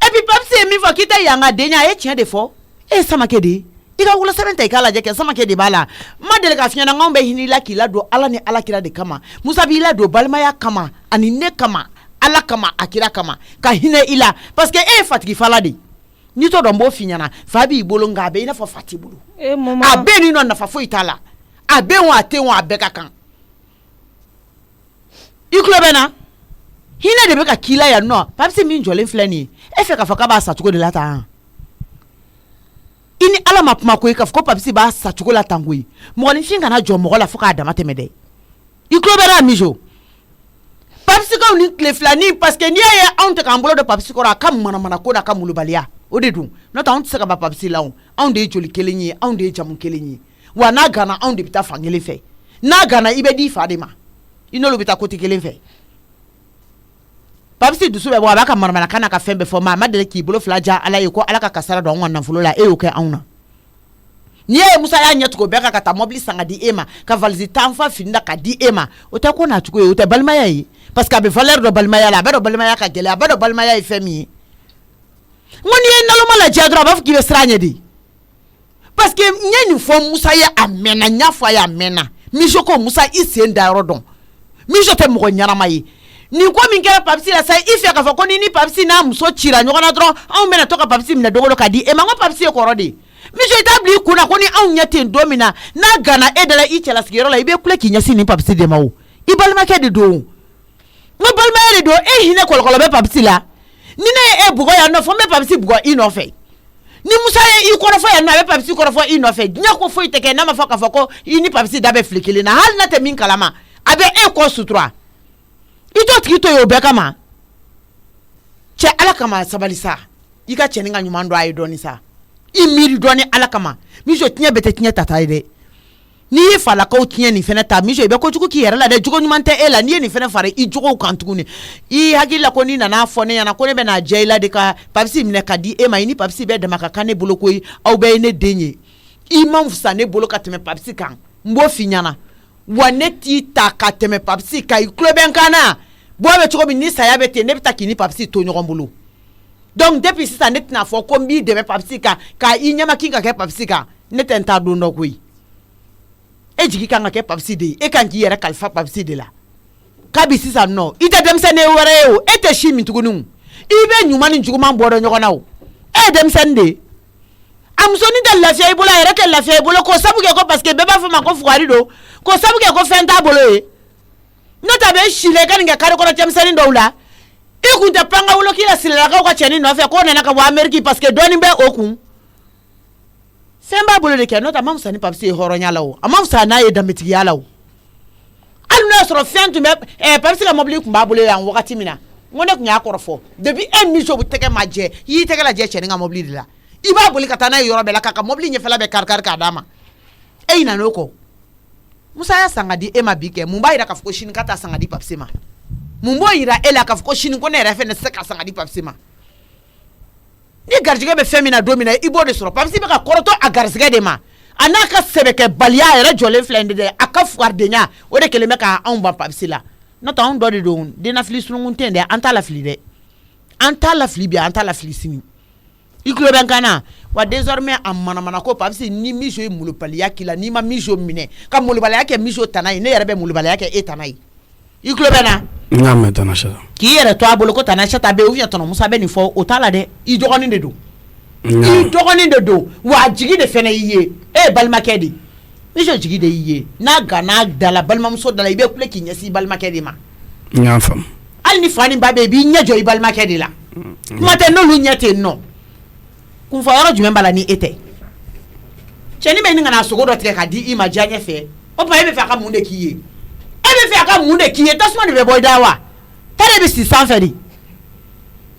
et puis papisi ye min fɔ k'i tɛ yan ka den ye a ye tiɲɛ de fɔ e ye Samakɛ de ye i ka wolosɛbɛn ta i k'a lajɛ kɛ Samakɛ de b'a la ma deli ka fiɲɛna k'anw bɛ hinɛ i la k'i ladon ala ni alakira de kama Musa b'i ladon balimaya kama ani ne kama ala kama a kira kama ka hinɛ i la parce que e ye fatigi fala de ni to dɔn b'o f'i ɲɛna fa b'i bolo nka a bɛ i n'a fɔ fa t'i bolo a bɛɛ ni nɔ nafa foyi t'a la a bɛ wa a tɛ wa a bɛɛ ka kan i tulo bɛ na hinɛ de bɛ ka k'i la yan nɔ papisi min jɔlen filɛ nin ye e fɛ k'a fɔ k'a b'a sa cogo de la tan i ni ala ma kuma koyi k'a fɔ ko papisi b'a sa cogo la tan koyi mɔgɔninfin kana jɔ mɔgɔ la fo k'a dama tɛmɛ dɛ i tulo bɛ na Mijo papisikaw ni tile filani parce que n'i y'a ye anw tɛ k'an bolo don papisi kɔrɔ a ka manamana ko n'a ka mulubaliya o de dun n'o tɛ anw tɛ se ka ban papisi la anw de ye joli kelen ye anw de ye jamu kelen ye wa n'a gana anw de bɛ taa fan kelen fɛ n'a gana i bɛ di fa de ma i n'olu bɛ taa côté kelen fɛ papisi dusu bɛ bɔ a b'a ka manamana kan n'a ka fɛn bɛɛ fɔ ma a ma deli k'i bolo fila ja ala ye ko ala ka kasara don anw ka nafolo la e y'o kɛ anw na n'i ye Musa y'a ɲɛtugu bɛɛ ka taa mobili san ka di e ma ka valise tan fa fini ka di e ma o tɛ ko n'a cogo ye o tɛ balimaya ye parce que a bɛ valeur dɔ balimaya la a bɛ dɔn balimaya ka gɛlɛn a bɛ dɔn balimaya ye fɛn min ye n ko n'i ye naloma lajɛ dɔrɔn a b'a fɔ k'i bɛ siran ɲɛ de parce que n ye nin fɔ Musa ye a mɛnna n y'a fɔ a ye a mɛnna Mijo ko Musa i sen da yɔrɔ dɔn Mijo tɛ mɔgɔ ɲɛnama ye nin ko min kɛra papisi la sa i fɛ k'a fɔ ko ni papisi n'a muso cira ɲɔgɔn na dɔrɔn anw bɛna to ka papisi minɛ dogo dɔ k'a di e ma n ko papisi ye kɔrɔ de Mijo i t'a bila i kun na ko ni anw ɲɛ ten don min na n'a gana e da la i cɛlasigiyɔrɔ la i bɛ kule k'i ɲɛsin nin papisi de ma o i balimakɛ de don n ko balimaya de don e hinɛ kɔlɔkɔlɔ bɛ papisi la ni ne ye e bugɔ yan nɔ fɔ n bɛ papisi bugɔ i nɔfɛ ni Musa ye i kɔrɔfɔ yan nɔ a bɛ papisi kɔrɔfɔ i nɔfɛ diɲɛ ko foyi tɛ kɛ n'a ma fɔ k'a fɔ ko i ni papisi da bɛ fili kelen na hali n'a tɛ min kalama a bɛ e kɔ sutura i t'o tigi to yen o bɛɛ kama cɛ ala kama sabali sa i ka cɛnin ka ɲuman dɔn a ye dɔɔni sa i miiri dɔɔni ala kama Mijo tiɲɛ bɛɛ tɛ tiɲɛ tata ye dɛ n'i ye falakaw tiɲɛ nin fɛnɛ ta Mijo i bɛ kojugu k'i yɛrɛ la dɛ jogo ɲuman tɛ e la n'i ye nin fɛnɛ fara i jogow kan tuguni i hakili la ko n'i nana fɔ ne ɲɛna ko ne bɛ n'a diya i la de ka papisi minɛ ka di e ma i ni papisi bɛɛ dama ka kan ne bolo koyi aw bɛɛ ye ne den ye i man fisa ne bolo ka tɛmɛ papisi kan n b'o f'i ɲɛna wa ne t'i ta ka tɛmɛ papisi kan i tulo bɛ n kan na bɔ bɛ cogo min ni saya bɛ ten ne bɛ taa k'i ni papisi to ɲɔgɔn bolo donc depuis sisan ne tɛna fɔ ko n b'i dɛmɛ papisi kan ka i ɲɛma k'i ka kɛ papisi kan ne tɛ n ta don dɔ koyi e jigi kan ka kɛ papisi de ye e kan k'i yɛrɛ kalifa papisi de la kabi sisan nɔ i tɛ denmisɛnnin wɛrɛ ye o e tɛ si min tuguni i bɛ ɲuman ni juguman bɔ dɔn ɲɔgɔn na o e ye denmisɛnnin de ye a musonin tɛ lafiya i bolo a yɛrɛ tɛ lafiya i bolo k'o sabu kɛ ko parce que bɛɛ b'a fɔ ma ko fugari don k'o sabu kɛ ko fɛn t'a bolo ye n'o tɛ a bɛ si la i ka nin kɛ kari kɔnɔ cɛmisɛnnin dɔw la i kun tɛ pan ka wolo k'i la sirilakaw ka cɛnin nɔfɛ k'o nana ka bɔ Amérique parce que dɔɔnin bɛ o kun fɛn b'a bolo de kɛ n'o tɛ a ma fisa ni papisi ye hɔrɔnya la o a ma fisa n'a ye danbetigiya la o hali n'o y'a sɔrɔ fɛn tun bɛ papisi ka mobili tun b'a bolo yan wagati min na n ko ne tun y'a kɔrɔ fɔ depuis e miso tɛgɛ ma jɛ i y'i tɛgɛ lajɛ cɛnin ka mobili de la i b'a boli ka taa n'a ye yɔrɔ bɛɛ la k'a ka mobili ɲɛfɛla bɛɛ kari-kari k'a d'a ma e ɲinɛ n'o kɔ Musa y'a san ka di e ma bi kɛ mun b'a yira k'a fɔ ko sini ka taa san ka di papisi ma mun b'o yira e la k'a fɔ ko sini ko ne yɛrɛ fɛnɛ tɛ se ka san ka di papisi ma ni garijɛgɛ bɛ fɛn min na don min na i b'o de sɔrɔ papisi bɛ ka kɔrɔtɔ a garijɛgɛ de ma a n'a ka sɛbɛkɛbaliya a yɛrɛ jɔlen filɛ nin de dɛ a ka fugadenya o de kɛlen bɛ k'anw ban papisi la n'o tɛ anw dɔ de don dennafili sununkun tɛ yen dɛ an t'a lafili dɛ an t'a lafili bi an t'a lafili sini i tulo bɛ n kan na wa désormais a manamana ko papisi ni miso ye molobaliya k'i la n'i ma miso minɛ ka molobaliya kɛ miso tana ye ne yɛrɛ bɛ molobaliya kɛ e tana ye i tulo bɛ na n y'a mɛn Tana Sata k'i yɛrɛ to a bolo ko Tana Sata bɛ yen ou bien Tɔnɔ Musa bɛ nin fɔ o t'a la dɛ i dɔgɔnin de don i dɔgɔnin de don wa a jigi de fɛnɛ y'i ye e ye balimakɛ de miso jigi de y'i ye n'a ganna da la balimamuso da la i bɛ kule k'i ɲɛsin i balimakɛ de ma n y'a faamu hali ni fa ni ba bɛ yen i b'i ɲɛ jɔ i balimakɛ de la kuma tɛ n'olu ɲɛ tɛ yen nɔ kunfɔ yɔrɔ jumɛn b'a la ni e tɛ cɛnin bɛ ɲini ka na sogo dɔ tigɛ k'a di i ma diya ɲɛ fɛ o tuma e bɛ fɛ a ka mun de k'i ye e bɛ fɛ a ka mun de k'i ye tasuma de bɛ bɔ i da wa taa de bɛ si sanfɛ de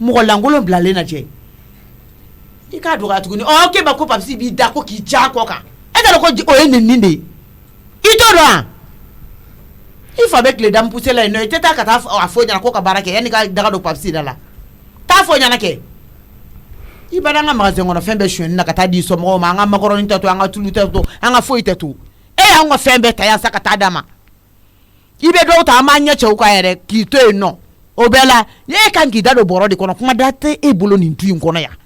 mɔgɔ lankolon bilalen lajɛ i k'a dɔgɔya tuguni k'e ba ko papisi b'i da ko k'i ja kɔ kan e t'a dɔn ko o ye nin de ye i t'o dɔn wa i fa bɛ tile damu puse la yen nɔ i tɛ taa ka taa a fɔ ɲɛna ko ka baara kɛ yanni ka daga don papisi da la taa fɔ ɲɛna kɛ i b'a an ka magasin kɔnɔ fɛn bɛɛ sonyɛni na ka taa di somɔgɔw ma an ka makɔrɔni tɛ to an ka tulu tɛ to an ka foyi tɛ to e y'an ka fɛn bɛɛ ta yan sa ka taa d'a ma i bɛ dɔw ta an b'a ɲɛ cɛw ka yɛrɛ k'i to yen nɔ o bɛɛ la e kan k'i da don bɔrɔ de kɔnɔ kuma da tɛ e bolo nin du in kɔnɔ yan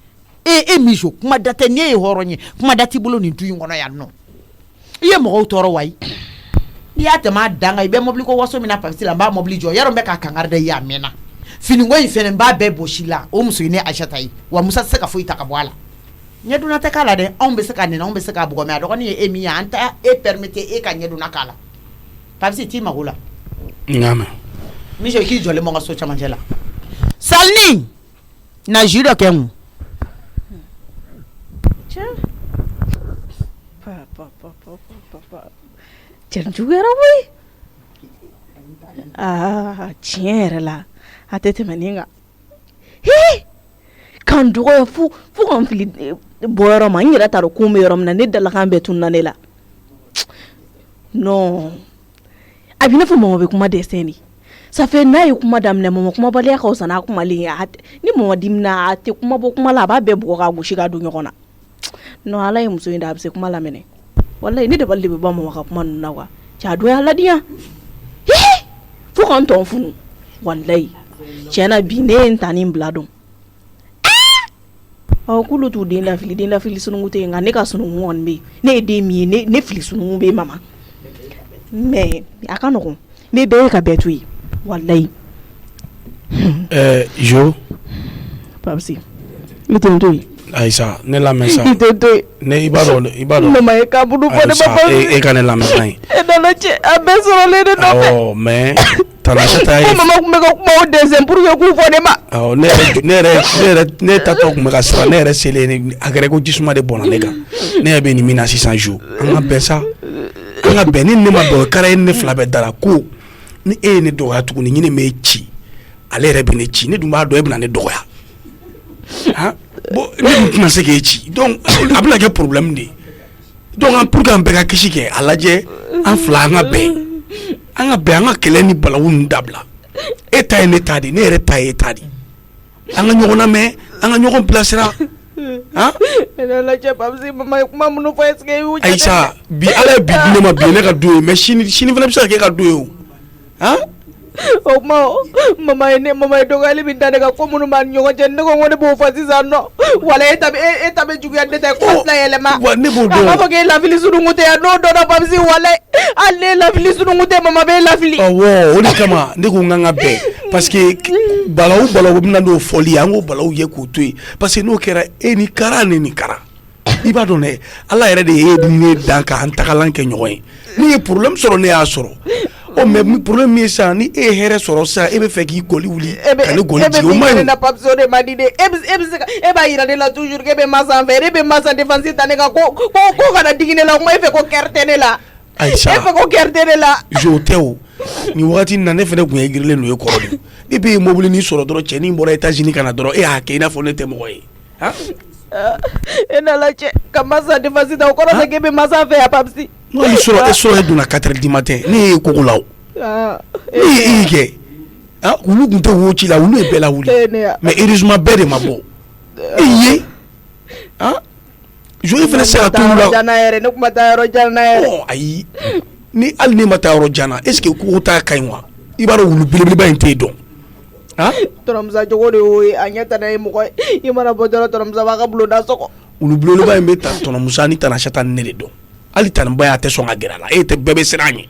e miso kuma da tɛ n'e ye hɔrɔn ye kuma da t'i bolo nin du in kɔnɔ yan nɔ i ye mɔgɔw tɔɔrɔ wa n'i y'a tɛmɛ a dan kan i bɛ mobili ko waso min na papisi la n b'a mobili jɔ yarɔ n bɛ k'a kangari da i ye a mɛnna finiko in fɛnɛ n b'a bɛɛ bosi la o muso in ne Ayisata ye wa Musa tɛ se ka foyi ta ka bɔ a la ɲɛdonna tɛ k'a la dɛ anw bɛ se ka nɛnɛ anw bɛ se k'a bugɔ mais a dɔgɔnin ye e min ye an t'a e permettre e ka ɲɛdonna k'a la papisi t'i mago la n y'a mɛn miso k'i jɔlen bɔ n ka so camancɛ la Salini na jus dɔ kɛ n kun cɛn juguyara koyi tiɲɛ yɛrɛ la a tɛ tɛmɛ nin kan kan dɔgɔya fo kan fili bɔ yɔrɔ ma n yɛrɛ t'a dɔn kun bɛ yɔrɔ min na ne dalakan bɛɛ tununa ne la non a bɛ i n'a fɔ mama bɛ kuma dɛsɛ de ça fait n'a ye kuma daminɛ mama kumabaliya ka fisa n'a kumalen ye ni mama dimina a tɛ kuma bɔ kuma la a b'a bɛɛ bugɔ k'a gosi k'a don ɲɔgɔn na non ala ye muso in da a bɛ se kuma lamɛnɛ wallahi ne dabali de bɛ bɔ mama ka kuma ninnu na wa cɛ a dɔ y'a ladiya fo ka n tɔn funu wallahi tiɲɛna bi ne ye n ta nin bila dɔn k'olu t'u den lafili sununkun tɛ yen nka ne ka sununkun kɔni bɛ yen ne ye den min ye ne fili sununkun bɛ yen mama mais a ka nɔgɔn ne bɛɛ ye ka bɛɛ to yen wallahi Jo papisi ne tɛ n to yen Ayisa ne lamɛn sa i tɛ to yen ne i b'a dɔn mama ye kaburu fɔ ne ba e ka ne lamɛn sa ye e nana cɛ a bɛɛ sɔrɔlen de nɔfɛ mais Tana Sata ye ko mama tun bɛ ka kuma o dɛsɛ pour que k'u fɔ ne ma ne tatɔ tun bɛ ka siran ne yɛrɛ selen a kɛra ko jisuma de bɔnna ne kan ne yɛrɛ bɛ nin min na sisan Jo an ka bɛn sa an ka bɛn ni ne ma bɛn o kɛra e ni ne fila bɛɛ dara ko ni e ye ne dɔgɔya tuguni ɲini m'e ci ale yɛrɛ bɛ ne ci ne dun b'a dɔn e bɛna ne dɔgɔya bon ne dun tɛna se k'e ci donc a bɛna kɛ problème de ye donc pour que an bɛɛ ka kisi kɛ a lajɛ an fila an ka bɛn an ka kɛlɛ ni balawu ninnu dabila e ta ye ne ta di ne yɛrɛ ta ye e ta di an ka ɲɔgɔn lamɛn an ka ɲɔgɔn bilasira Ayisa bi ala ye bi di ne ma bi ne ka du ye mais sini fana bɛ se ka kɛ ka du ye o o mama mama dɔgɔyali min da ne kan ko minnu b'a ni ɲɔgɔn cɛ ne ko ne b'o fɔ sisan nɔ wala e ta bɛ juguya ne tɛ ko fila yɛlɛma ne b'o dɔn a b'a fɔ k'e lafili sunungu tɛ yan n'o dɔnna Papisi wala hali ne lafili sunungu tɛ mama b'e lafili awɔ o de kama ne ko n ka bɛn parce que balawu bɛna n'o fɔli ye an k'o balawu ye k'o to yen parce que n'o kɛra e ni kara ne ni kara i b'a dɔn dɛ ala yɛrɛ de ye ne dan k'an tagalan kɛ ɲɔgɔn ye ni ye problème sɔrɔ ne y'a sɔrɔ mais problème min ye sisan ni e ye hɛrɛ sɔrɔ sisan e bɛ fɛ k'i goli wuli ka ne goli jigin o ma ɲi. e bɛ min na Papisi o de ma di de e bɛ se ka e b'a yira ne la toujours k'e bɛ masa an fɛ e bɛ masa défense ta ne kan ko kana digi ne la o kuma e fɛ ko kɛrɛ tɛ ne la Aïcha e fɛ ko kɛrɛ tɛ ne la jo tɛ o nin wagati na ne fɛnɛ kun ye girilen n'o ye kɔrɔ de e bɛ mobili ni sɔrɔ dɔrɔn cɛnin bɔra États-Unis ka na dɔrɔn e y'a kɛ i n'a fɔ ne tɛ mɔgɔ ye han e nana cɛ ka masa défense ta o kɔrɔ tɛ k'e bɛ masa an fɛ yan Papisi n'ale sɔrɔ e donna 4h du matin ne ye koko la o ne ye kɛ olu tun tɛ wo ci la olu ye bɛɛ lawuli mais heureusement bɛɛ de ma bɔ e ye jo e fɛnɛ se ka to olu la ne kuma taa yɔrɔ jan na yɛrɛ ayi ni hali ne ma taa yɔrɔ jan na est ce que ko ta ka ɲi wa i b'a dɔn wulu belebeleba in t'e dɔn tɔnɔmusa jogo de y'o ye a ɲɛ tana ye mɔgɔ ye i mana bɔ dɔrɔn tɔnɔmusa b'a ka bulonda sɔgɔ wulu belebeleba in bɛ ta tɔnɔmusa ni Tanasata ne de dɔn hali Taniba y'a tɛ sɔn ka gɛrɛ a la e tɛ bɛɛ bɛ siran a ɲɛ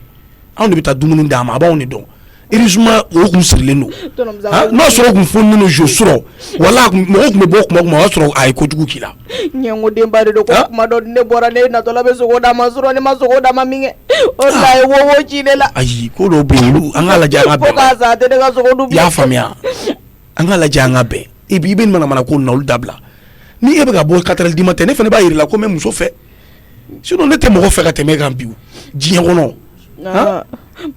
anw de bɛ taa dumuni d'a ma a b'anw de dɔn heureusement o kun sirilen don n'a sɔrɔ o kun fonnen don jo sɔrɔ wala mɔgɔw kun bɛ bɔ kuma o y'a sɔrɔ a ye kojugu k'i la ɲɛngodenba de don ko kuma dɔ ne bɔra ne natɔla bɛ sogo d'a ma sɔrɔ ne ma sogo d'a ma min kɛ o de la a ye wowo ci ne la ayi ko dɔw bɛ yen olu an k'a lajɛ an ka bɛn fo k'a sa a tɛ ne ka sogo dun i y'a faamuya an k'a lajɛ an ka bɛn et puis i bɛ manamana ko na olu dabila ni e bɛ ka bɔ 4h du matin ne fana b'a yira la ko n bɛ muso fɛ sinon ne tɛ mɔgɔ fɛ ka tɛmɛ e kan bi diɲɛ kɔnɔ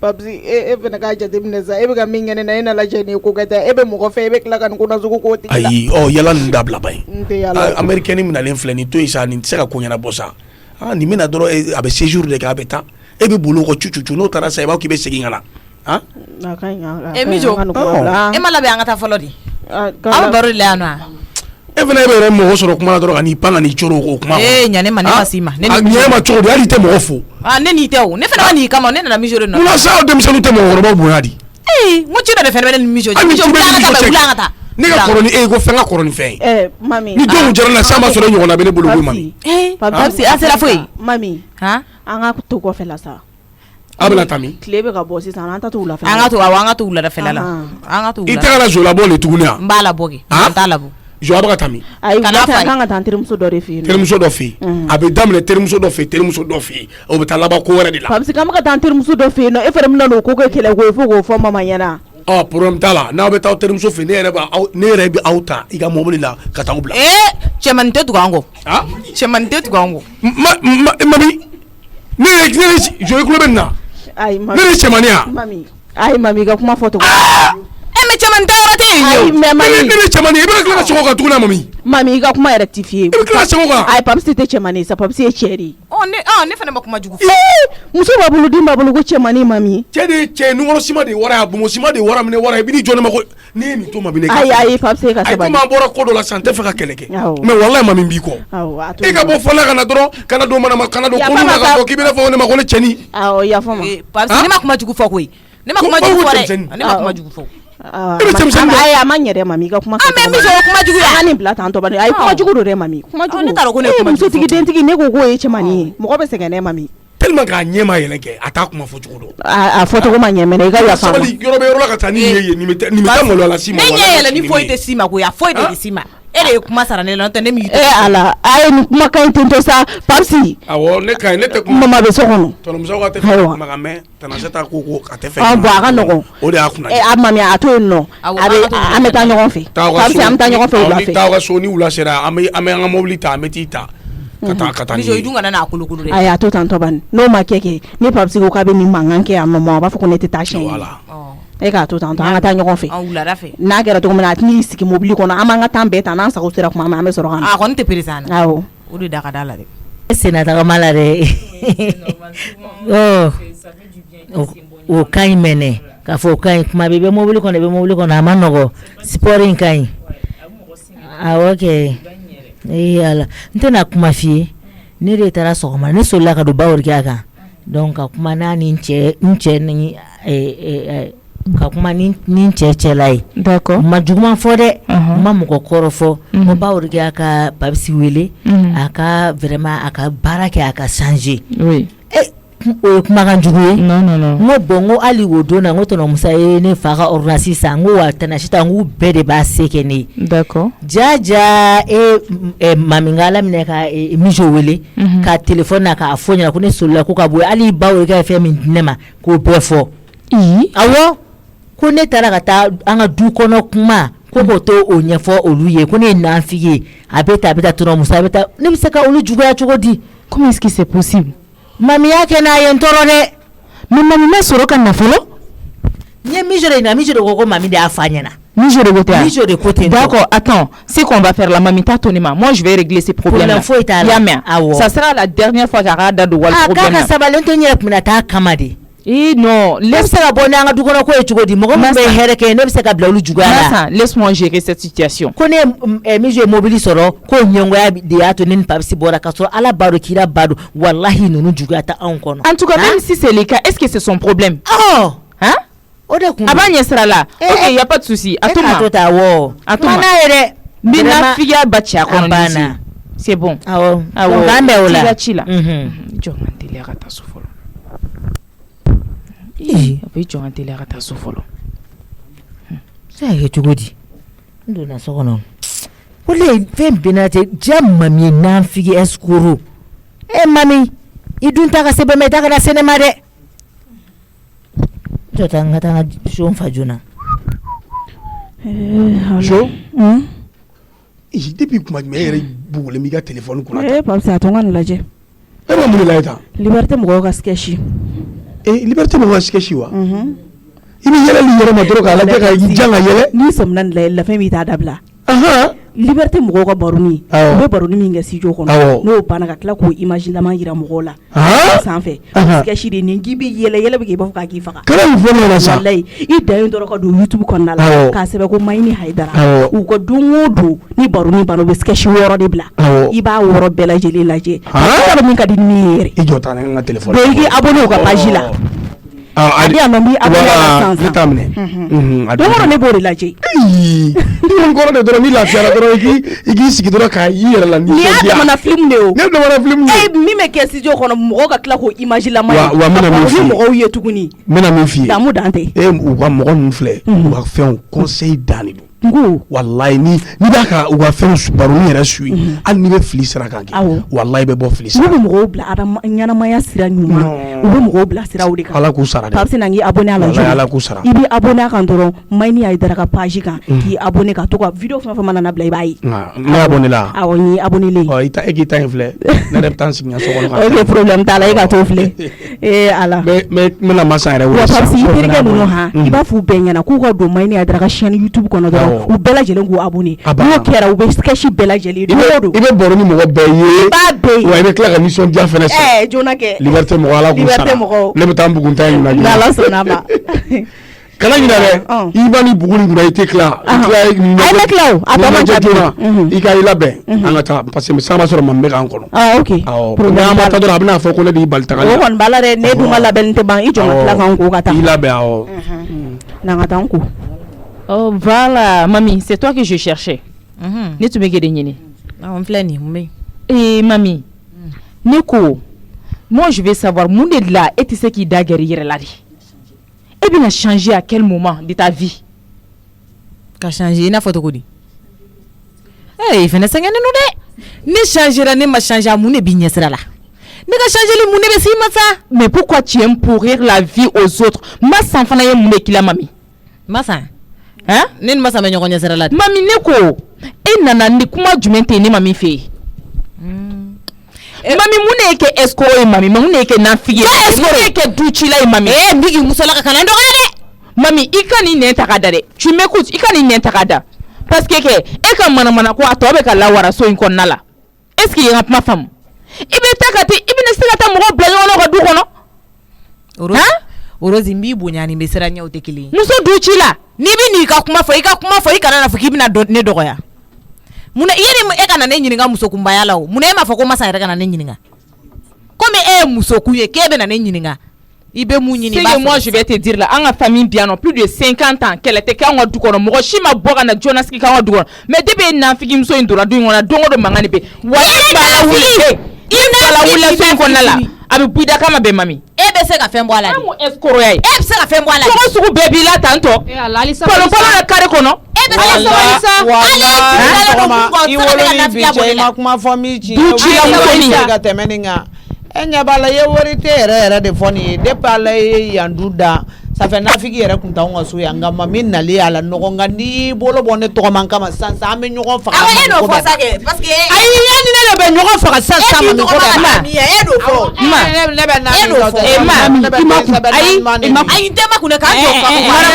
Papisi e fana k'a jateminɛ sa e bɛ ka min kɛ ne na e na lajɛ nin ye ko kɛ ta e bɛ mɔgɔ fɛ e bɛ tila ka nin ko nasugu k'o tigi la ayi yala nin dabila ba ye américain minalen filɛ nin to yen sa nin tɛ se ka ko ɲɛnabɔ sa nin bɛna dɔrɔn a bɛ séjour de kɛ a bɛ taa e bɛ boli o kɔ cucu n'o taara sa i b'a fɔ k'i bɛ segin ka na Mijo e ma labɛn an ka taa fɔlɔ de aw bɛ baro de la yan nɔ e fana e bɛ yɛrɛ mɔgɔ sɔrɔ kuma la dɔrɔn ka n'i pan ka n'i coro o kuma ɲane ma ne ma s'i ma ɲɛ ma cogo di hali i tɛ mɔgɔ fo ne n'i tɛ o ne fana ma n'i kama ne nana Mijo de nɔ munna sa denmisɛnninw tɛ mɔgɔkɔrɔbaw bonya di n ko ci dɔ de fɛnɛ bɛ ne ni Mijo cɛ Mijo wuli an ka taa ne ka kɔrɔ ni e ye ko fɛn ka kɔrɔ ni fɛn ye mami ni denw jɛra na san b'a sɔrɔ e ɲɔgɔnna bɛ ne bolo ko mami Papisi an sera foyi mami an ka to kɔfɛ la sa a bɛna taa min tile bɛ ka bɔ sisan an ta to wulafɛ an ka to awɔ an ka to wuladafɛla la an ka to i tɛ ka na zo labɔ le tuguni wa n b'a labɔ kɛ n t'a labɔ jo a bɛ ka taa min ayi kan ka taa terimuso dɔ de fɛ yen terimuso dɔ fɛ yen a bɛ daminɛ terimuso dɔ fɛ terimuso dɔ fɛ yen o bɛ taa laban ko wɛrɛ de la Papisi k'an bɛ ka taa terimuso dɔ fɛ yen nɔ e fana bɛna n'o ko kɛ kɛlɛ ko ye fo k'o fɔ mama ɲɛna problème t'a la n'aw bɛ taa terimuso fɛ ne yɛrɛ bɛ aw ta i ka mobili la ka taa aw bila cɛmannin tɛ tugu an kɔ cɛmannin tɛ tugu an kɔ mami ne jo i tulo bɛ nin na ayi ne ni cɛmanniya ayi mami i ka kuma fɔ cogo mais cɛmannin ta yɔrɔ tɛ yen ayi mais mami ne ni cɛmanni i bɛ tila ka segin o kan tuguni mami i ka kuma yɛrɛ ti f'i ye i bɛ tila ka segin o kan ayi Papisi tɛ cɛmanni sa Papisi ye cɛ de ye ne fana ma kuma jugu fɔ muso b'a bolo den b'a bolo ko cɛmanni mami cɛ de ye cɛ ye nukɔrɔ sima de ye wara ye a bomo sima de ye wara minɛ wara ye i bɛ n'i jɔ ne ma ko ne ye nin to ma bi ne ayi Papisi e ka sabali ayi komi an bɔra ko dɔ la sisan n tɛ fɛ ka kɛlɛ kɛ mais walayi mami b'i kɔ e ka bɔ fɔla ka na dɔrɔn kana don mana kana don kolo la ka fɔ k'i bɛ ne fɔ ne ma ko ne cɛni awɔ yafa ma Papisi ne ma kuma jugu fɔ koyi ne ma kuma jugu fɔ dɛ ne ma kuma jugu fɔ ayi a ma ɲɛ dɛ mami i ka kuma fɔ mais Mijo ye kuma jugu ye an ka nin bila tan tɔ bani ayi kuma jugu don dɛ mami kuma jugu ne t'a dɔn ko ne ye kuma jugu fɔ musotigi dentigi ne ko k'o ye cɛmanni ye mɔgɔ bɛ sɛgɛn ne mami tellement k'a ɲɛ ma yɛlɛ kɛ a t'a kuma fɔ cogo dɔn a fɔcogo ma ɲɛ mɛnɛ i ka yafa ma sabali yɔrɔ bɛ yɔrɔ la ka taa ni ye nin bɛ taa malo la s'i ma ne ɲɛ yɛlɛ ni foyi tɛ s'i ma koyi a foyi de tɛ s'i ma e de ye kuma sara ne la n'o tɛ ne m'i to ala a ye nin kuma ka ɲi ten tɔ sa Papisi awɔ ne ka ɲi ne tɛ kuma mama bɛ so kɔnɔ tɔnɔmuso ka tɛ fɛ kuma ka mɛn Tanasata ko a tɛ fɛ bon a ka nɔgɔn o de y'a kunna a mami a to yen nɔ an bɛ taa ɲɔgɔn fɛ Papisi an bɛ taa ɲɔgɔn fɛ wula fɛ taa ka so ni wula sera an bɛ an ka mobili ta an bɛ t'i ta ka taa Mijo i dun kana n'a kolokolo dɛ ayi a to tan tɔ bani n'o ma kɛ ni Papisi ko k'a bɛ nin mankan kɛ a mama a b'a fɔ ko ne tɛ taa siɲɛ e k'a to tan tɔ an ka taa ɲɔgɔn fɛ wulada fɛ n'a kɛra cogo min na a tɛn'i sigi mobili kɔnɔ an b'an ka temps bɛɛ ta n'an sago sera kuma min an bɛ sɔrɔ ka na a kɔni tɛ perese na awɔ o de da ka d'a la dɛ e senna tagama la dɛ o ka ɲi mɛnɛ k'a fɔ o ka ɲi kuma bɛ i bɛ mobili kɔnɔ a ma nɔgɔ sport in ka ɲi awɔ kɛ ala n tɛna kuma f'i ye ne de taara sɔgɔma ne solila ka don Baworikɛ kan donc ka kuma n'a ni n cɛ ni ka kuma ni cɛ cɛla ye d'accord ma juguman fɔ dɛ ma mɔgɔ kɔrɔ fɔ mo ba o a ka babisi wele a ka vraiment a ka baara kɛ a ka changer oui o ye kumakan jugu ye non n ko bon n ko hali o don na n ko tɔnɔ Musa ye ne fa ka ordonnance san n ko wa tana sita n ko bɛɛ de b'a se kɛ ne ye d'accord jaja mami ka Ala minɛ ka mijo wele ka téléphone na k'a fɔ ɲɛna ko ne solila ko ka bɔ hali ba o ka fɛn min di ne ma k'o bɛɛ fɔ awɔ ko ne taara ka taa an ka du kɔnɔ kuma ko k'o to o ɲɛfɔ olu ye ko ne ye nanfigi ye a bɛ taa tɔnɔ Musa a bɛ taa ne bɛ se ka olu juguya cogo di comment est-ce que c'est possible mami y'a kɛ n'a ye n tɔɔrɔ dɛ mais mami ma sɔrɔ ka nafolo n ye mijo de na mijo de ko mami de y'a f'a ɲɛna mijo de côté mijo de côté d'accord attends c'est qu'on va faire la mami t'a to ne ma moi je vais régler ces problèmes là ça sera la dernière fois k'a da don wali problème na k'a ka sabali n tɛ n yɛrɛ kun bɛna taa kama de non ne bɛ se ka bɔ n'an ka du kɔnɔ ko ye cogo di mɔgɔ min bɛ hɛrɛ kɛ ne bɛ se ka bila olu juguya la laisse-moi gérer cette situation ko ne mijo ye mobili sɔrɔ ko ɲɛngoya de y'a to ne ni papisi bɔra ka sɔrɔ Ala b'a dɔn kira b'a dɔn wallahi ninnu juguya tɛ anw kɔnɔ en tout cas même si c'est le cas est-ce que c'est son problème hein o de kun a b'a ɲɛ sira la ok y a pas de souci a to ma a to ma n'a ye dɛ n bɛ na fiya ba ci a kɔnɔ c'est bon awɔ k'an bɛn o la ci la jɔ n ka teliya ka taa so fɔlɔ a bɛ jɔ n ka teliya ka taa so fɔlɔ se ka kɛ cogo di n donna so kɔnɔ o le fɛn bɛnna ten ja mami ye nanfigi escroc mami i dun ta ka se bɛɛ ma i ta ka na se ne ma dɛ jɔ ta n ka taa n ka son fa joona jo depuis kuma jumɛn e yɛrɛ bugulen b'i ka téléphone kunna tan papisi a to n ka nin lajɛ e ma mun de lajɛ tan liberté mɔgɔw ka sketch liberté mɔgɔw ka sketch wa i bɛ yɛlɛli yɛrɛ ma dɔrɔn k'a lajɛ ka i jan ka yɛlɛ n'i sɔmina nin layɛli la fɛn b'i t'a dabila liberté mɔgɔw ka baroni u bɛ baroni min kɛ studio kɔnɔ n'o banna ka tila k'o image laman yira mɔgɔw la sanfɛ sketch de nin k'i bɛ yɛlɛ bɛ k'i b'a fɔ k'a k'i faga kana nin fɔ ne ɲɛna sa walayi i dan ye dɔrɔn ka don YouTube kɔnɔna la k'a sɛbɛn ko Mayini Hayidara u ka don o don ni baroni banna u bɛ sketch 6 de bila i b'a 6 bɛɛ lajɛlen lajɛ a min ka di ni min ye yɛrɛ i jɔ ta n ka téléphone donc i k'i abonné u ka page la a di a ma n b'i abonné a la ne t'a minɛ don o don ne b'o de lajɛ n kɔrɔ de dɔrɔn ni lafiyara dɔrɔn i k'i sigi dɔrɔn k'a i yɛrɛ la nisɔndiya nin y'a damana film de ye o ne damana film de ye min bɛ kɛ studio kɔnɔ mɔgɔw ka tila k'o image laman wa n bɛna min f'i ye mɔgɔw ye tuguni n bɛna min f'i ye Damu Dan tɛ u ka mɔgɔ ninnu filɛ u ka fɛnw conseil dan de don wallahi ni b'a ka u ka fɛnw baroni yɛrɛ suit hali n'i bɛ fili sira kan kɛ wallahi i bɛ bɔ fili sira u bɛ mɔgɔw bila ɲɛnamaya sira ɲuman u bɛ mɔgɔw bila siraw de kan Ala k'u sara dɛ Papisi na k'i abonné a la wallahi Ala k'u sara i bɛ abonné a kan dɔrɔn Mayini Hayidara ka page kan k'i abonné ka to ka vidéo fɛn o fɛn mana na bila i b'a ye ne abonné la awɔ n ye abonné le ye e k'i ta in filɛ ne yɛrɛ bɛ taa n sigi n ka so kɔnɔ ok problème t'a la e ka t'o filɛ Ala n bɛna masa yɛrɛ wele wa Papisi i terikɛ ninnu i b'a fɔ u bɛɛ ɲɛna k'u ka don Mayini Hayidara ka chaîne YouTube kɔnɔ dɔrɔn u bɛɛ lajɛlen k'u abonné n'o kɛra u bɛ sketch bɛɛ lajɛlen don o don i bɛ baro ni mɔgɔ bɛɛ ye i b'a bɛɛ ye wa i bɛ tila ka nisɔndiya fɛnɛ sɔrɔ jona kɛ liberté mɔgɔ Ala k'u sara ne bɛ taa n bugun ta in lajɛ n'Ala sɔnna ma kana ɲinɛ dɛ i b'a ni bugu ni kunna i tɛ tila a bɛ tila o a tɔ man ca joona i ka i labɛn an ka taa parce que san b'a sɔrɔ maa min bɛ k'an kɔnɔ ok problème b'a ta dɔrɔn a bɛna fɔ ko ne de y'i bali tagali la o kɔni b'a la dɛ ne dun ka labɛnni tɛ ban i jɔ ka tila k'an ko ka taa i labɛn awɔ n'an ka taa n ko oh voilà mami c'est toi que je cherchais ne tun bɛ k'e de ɲini n filɛ nin mun bɛ mami ne ko moi je veux savoir mun de la e tɛ se k'i da gɛrɛ i yɛrɛ la de e bɛna changer à quel moment de ta vie ka changer i n'a fɔ cogo di i fɛnɛ sɛgɛnnen don dɛ ne changera ne ma changer mun de b'i ɲɛsira la ne ka changer mun de bɛ s'i ma sa mais pourquoi tu aimes pourrir la vie aux autres Masan fana ye mun de k'i la mami Masan ne ni Masa bɛ ɲɔgɔn ɲɛsira la mami ne ko e nana ni kuma jumɛn tɛ ne mami fɛ yen mami mun de ye kɛ escroc ye mami mun de ye kɛ nafigi ye mun de ye kɛ ducila ye mami n b'i k'i musola ka kana n dɔgɔya dɛ mami i ka nin nɛn ta ka da dɛ tu m'écoutes i ka nin nɛn ta ka da parce que kɛ e ka manamana ko a tɔ bɛ ka lawara so in kɔnɔna la est ce que i ye n ka kuma faamu i bɛ taa ka ten i bɛna se ka taa mɔgɔw bila ɲɔgɔn na u ka du kɔnɔ Orozi n b'i bonya ni n bɛ siran ɲɛw tɛ kelen ye muso ducila n'i bɛ n'i ka kuma fɔ i kana na fɔ k'i bɛna ne dɔgɔya munna yani e kana ne ɲininka musokunbaya la o munna e m'a fɔ ko Masa yɛrɛ kana ne ɲininka komi e ye musokun ye k'e bɛna ne ɲininka moi je vais te dire là, en a famille bien non plus de 50 ans qu'elle était quand on du kono mo shima boga na Jonas ki quand on du kono mais debe na figi mso indura du ngona dongo do mangani be wala bala wule bala wule so ko nala abi buida kama be mami be se ka fembo ala mo escoro yai be se ka fembo ala ko suku bebi la tanto palo na kare kono be se wala iwolo ni biche makuma famiji ga temeninga enya bala ye wori tere de foni de pala yanduda ça fait nafigi yɛrɛ kun t'anw ka so yan nka mami nali ala ɲɔgɔn kan ni bolo bɔ ne tɔgɔman kama sisan an bɛ ɲɔgɔn faga ayi n'o fɔ sa kɛ parce que ayi yanni ne de bɛ ɲɔgɔn faga sisan sisan mami ko bɛ ma e n'o fɔ ne bɛ na ayi n tɛ ma kun k'a jɔ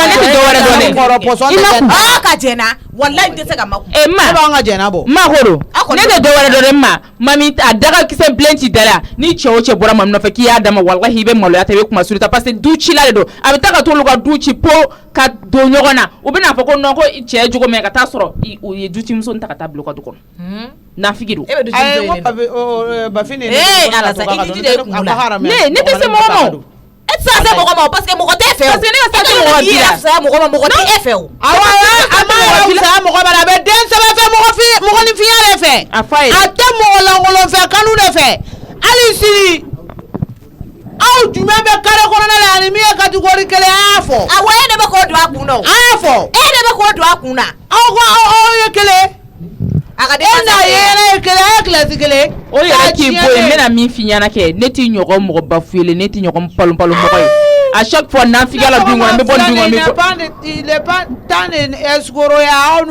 ne tɛ dɔwɛrɛ dɔn dɛ kɔrɔ pɔsɔn tɛ kɛ aa ka jɛna walayi n tɛ se ka ma kun ne b'an ka jɛna bɔ ma koro ne tɛ dɔwɛrɛ dɔn dɛ ma mami a daga kisɛ bilen ci dala ni cɛ o cɛ bɔra mami nɔfɛ k'i y'a d'a ma walahi i bɛ maloya ta i bɛ kuma suru ta parce que du cila de don a bɛ taa ka t'olu ka du ci po ka don ɲɔgɔn na u bɛna fɔ ko non ko cɛ jogo mɛ ka taa sɔrɔ u ye dutimuso ta ka taa bila u ka du kɔnɔ nafigi don bafini ala sa i di de kun la ne tɛ se mɔgɔ ma e tɛ se mɔgɔ ma parce que mɔgɔ tɛ fɛ parce que ne ka sa mɔgɔ bi la sa mɔgɔ ma mɔgɔ tɛ e fɛ o awa a ma sa mɔgɔ ba a bɛ den sɛbɛn fɛ mɔgɔ ni fiɲɛ de fɛ a tɛ mɔgɔ lankolon fɛ kanu de fɛ hali sini aw jumɛn bɛ kare kɔnɔna la ani min ye catégorie kelen a y'a fɔ awɔ e de bɛ k'o don a kun na a y'a fɔ e de bɛ k'o don a kun na aw ko aw ye kelen a ka e n'a ye yɛrɛ ye kelen a ye kilasi kelen o yɛrɛ k'i bɔ yen n bɛna min f'i ɲɛna kɛ ne t'i ɲɔgɔn mɔgɔ bafuyele ne t'i ɲɔgɔn palon mɔgɔ ye à chaque fois nafigiya la du kɔnɔ n bɛ bɔ du kɔnɔ n bɛ bɔ il est pas tant de escroc ya aw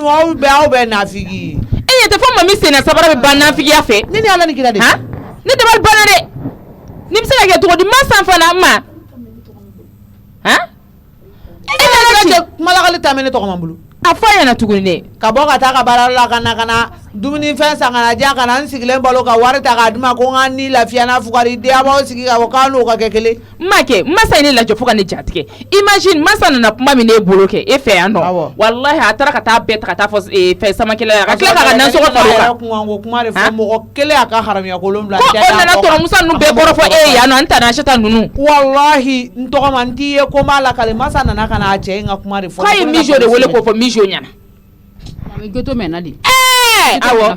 bɛ nafigi e ɲɛ tɛ fɔ mami senna sabara bɛ ban nafigiya fɛ ni ala ni kira de ne dabali banna dɛ ni bɛ se ka kɛ cogo di ma san fana ma e yɛrɛ kumalakali tɛmɛ ne tɔgɔ man bolo a fɔ a ɲɛna tuguni dɛ ka bɔ ka taa ka baara la ka na dumuni fɛn san ka na diyan ka na n sigilen balo ka wari ta k'a di ma ko n ka ni lafiya n'a fugari den a b'aw sigi ka fɔ k'an n'o ka kɛ kelen masa ye ne lajɛ fo ka ne jatigɛ imagine masa nana kuma min ne bolo kɛ e fɛ yan nɔ wallahi a taara ka taa bɛɛ ta ka taa fɔ fɛn samakɛla la ka tila k'a ka nansɔngɔ fara o kan ko kuma de fɔ mɔgɔ kelen a ka haramuya kolon bila ko o nana tɔrɔmusa ninnu bɛɛ kɔrɔ fɔ e ye yan nɔ n tana Achata ninnu wallahi n tɔgɔ ma n t'i ye ko n b'a lakale masa nana ka na a cɛ in ka kuma de fɔ k'a ye mijo de wele k'o fɔ mijo ɲɛna Goto mɛnna de awɔ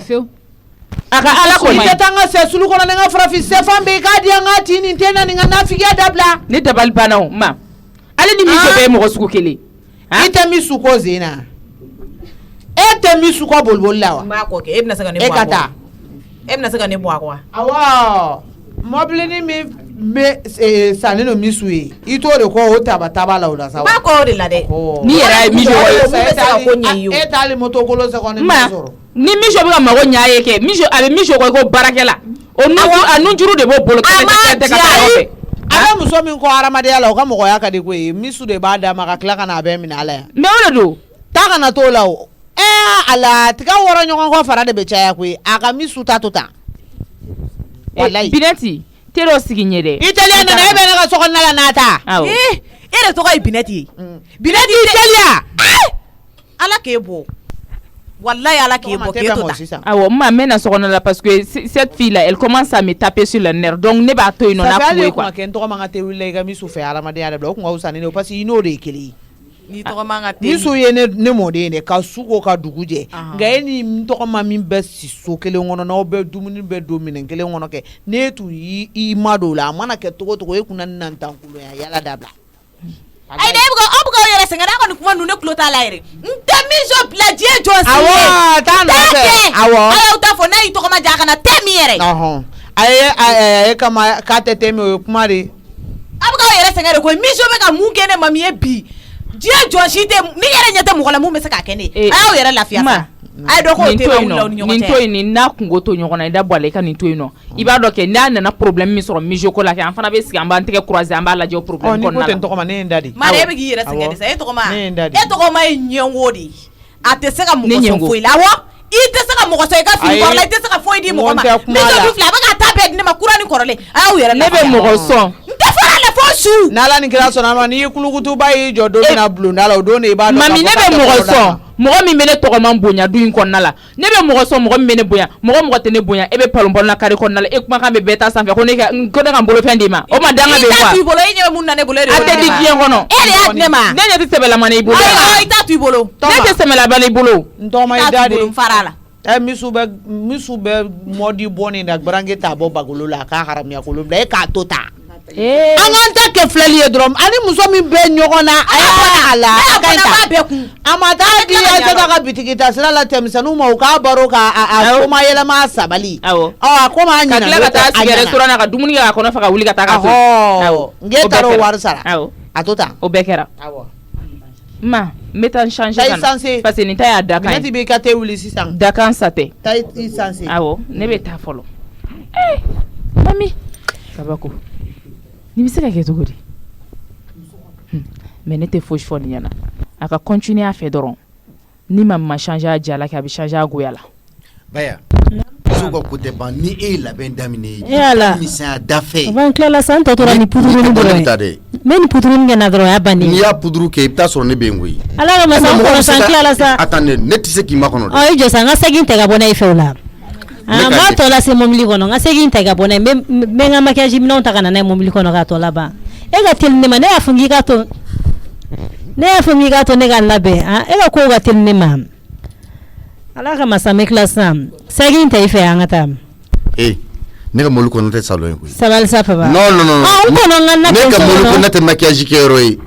a ka ala ko i tɛ taa n ka sɛ sulu kɔnɔ ni n ka farafin sɛfan bɛ yen k'a di yan n ka tin nin tɛ na nin ka nafigiya dabila ne dabali banna o ma ale ni mijo bɛɛ ye mɔgɔ sugu kelen i tɛ min su ko zen na e tɛ min su ko boliboli la wa n b'a kɔ kɛ e bɛna se ka ne bɔ a kɔ e ka taa e bɛna se ka ne bɔ a kɔ awɔ mɔbilini min bɛ sanni no min su ye i t'o de kɔ o taba la o la sa n b'a kɔ o de la dɛ ni yɛrɛ ye mijo ye e t'ale moto kolo sɛgɔn ni sɔrɔ ni mijo bɛ ka mago ɲa ye kɛ mijo a bɛ mijo kɔ ko baarakɛla o a nujuru de b'o bolo kɛlɛ tɛ ka taa yɔrɔ fɛ a bɛ muso min kɔ hadamadenya la o ka mɔgɔya ka di ko ye misu de b'a d'a ma ka tila ka na a bɛɛ minɛ ala yan mais o de don taa kana t'o la o ala tiga wɔɔrɔ ɲɔgɔn kɔ fara de bɛ caya koyi a ka misu ta to tan walayi Binɛti te dɔ sigi ɲɛ dɛ i teliya nana e bɛ ne ka sokɔnɔna la n'a ta e de tɔgɔ ye Binɛti ye Binɛti i teliya ala k'e bɔ wallahi ala k'e bɔ k'e to ta awɔ n mɛna sokɔnɔ la parce que cette fille là elle commence à me taper sur le nerf donc ne b'a to yen nɔ n'a f'u ye quoi ça fait ale n tɔgɔ man ka tɛ wuli i ka misu fɛ hadamadenya de bila o kun ka wusa ni ne parce que i n'o de ye kelen ye ni tɔgɔ man ka tɛ misu ye ne mɔden de ka su ko ka dugu jɛ nka e ni n tɔgɔ ma min bɛ si so kelen kɔnɔ n'aw bɛ dumuni bɛ don minɛn kelen kɔnɔ kɛ n'e tun i ma don o la a mana kɛ cogo cogo e kun na ni na tan kulo ya yala dabila ayi de aw bɛ k'aw yɛrɛ sɛgɛn n'a kɔni kuma ninnu ne tulo t'a la yɛrɛ n tɛ mijo bila diɲɛ jɔn si ye awɔ taa nɔfɛ awɔ ala y'aw ta fɔ n'a y'i tɔgɔ ma diya a kana tɛ min yɛrɛ a ye kama k'a tɛ tɛ min o ye kuma de aw bɛ k'aw yɛrɛ sɛgɛn de koyi mijo bɛ ka mun kɛ ne ma min ye bi diɲɛ jɔn si tɛ ni yɛrɛ ɲɛ tɛ mɔgɔ la mun bɛ se k'a kɛ ne a y'aw yɛrɛ lafiya sa a ye dɔ k'o tɛ wuli aw ni ɲɔgɔn cɛ nin to yen nin n'a kungo to ɲɔgɔn na i da bɔ a la i ka nin to yen nɔ i b'a dɔn kɛ n'a nana problème min sɔrɔ mijo ko la kɛ an fana bɛ sigi an b'an tɛgɛ croiser an b'a lajɛ o problème kɔnɔna la ni ko tɛ n tɔgɔ ma ne ye n da de mara e bɛ k'i yɛrɛ sɛgɛn de sa e tɔgɔ ma ye ɲɛngo de ye a tɛ se ka mɔgɔ sɔn foyi la awɔ i tɛ se ka mɔgɔ sɔn i ka fini kɔrɔ la i tɛ se ka foyi di mɔgɔ ma mijo du fila a bɛ ka taa bɛɛ di ne ma kura ni kɔrɔlen a y'aw yɛrɛ ne bɛ mɔgɔ sɔn tɛ fara la fo su n'ala ni kira sɔnna ma n'i ye kulukutuba y'i jɔ don min na bulonda la o don de i b'a dɔn mami ne bɛ mɔgɔ sɔn mɔgɔ min bɛ ne tɔgɔman bonya du in kɔnɔna la ne bɛ mɔgɔ sɔn mɔgɔ min bɛ ne bonya mɔgɔ tɛ ne bonya e bɛ palon na kari kɔnɔna la e kumakan bɛ bɛɛ ta sanfɛ ko ne ka n bolofɛn d'i ma o ma danga bɛ quoi i bolo e ɲɛ mun na ne bolo e de a tɛ di diɲɛ kɔnɔ e de y'a di ne ma ne ɲɛ tɛ sɛbɛlama i bolo i t'a to i bolo ne tɛ sɛbɛlama i bolo ntɔma i da de fara la misu bɛ mɔdi bɔ nin na garange t'a bɔ bagolo la a k'a haramiya kolo bila e k'a to ta an k'an ta kɛ filɛli ye dɔrɔn ani muso min bɛ ɲɔgɔn na a y'a bɔ a la a ka ɲi ta a ma taa di Aisata ka bitigi ta sira la cɛmisɛnninw ma u k'a baro k'a koma yɛlɛma sabali a ko m'a ɲɛna ka tila ka taa sigi restaurant na ka dumuni kɛ a kɔnɔ fɛ ka wuli ka taa ka so n'e taara o wari sara a to ta o bɛɛ kɛra ma n bɛ taa n changer ka na parce que nin ta y'a dakan ye minɛti b'i ka te wuli sisan dakan sa tɛ taa i sanse awɔ ne bɛ taa fɔlɔ mami kabako ni bɛ se ka kɛ cogo di mais ne tɛ fosi fɔ nin ɲɛna a ka continuer a fɛ dɔrɔn ni ma changer a jala kɛ a bɛ changer a goya la Baya muso ka ko tɛ ban ni e ye labɛn daminɛ misɛnya da fɛ ban tilala san tɔ tora ni puduruni dɔrɔn ye mais ni puduruni kɛ na dɔrɔn o y'a bannen n'i y'a puduru kɛ i bɛ taa sɔrɔ ne bɛ yen koyi ala ka masa n kɔrɔ san tilala sa attendez ne tɛ se k'i makɔnɔ dɛ i jɔ sa n ka segin tɛ ka bɔ n'a ye fɛw la n b'a tɔ lase mobili kɔnɔ n ka segin tɛ ka bɔ n'a ye n bɛ n ka maquillage minɛnw ta ka na n'a ye mobili kɔnɔ k'a tɔ laban e ka teli ne ma ne y'a fɔ n k'i ka to ne ka labɛn e ka kow ka teli ne ma ala ka masa n bɛ tila sisan segin tɛ i fɛ an ka taa ne ka mobili kɔnɔ tɛ salon ye koyi sabali sa papa non n kɔnɔ n ka na ne ka mobili kɔnɔ tɛ maquillage kɛ yɔrɔ ye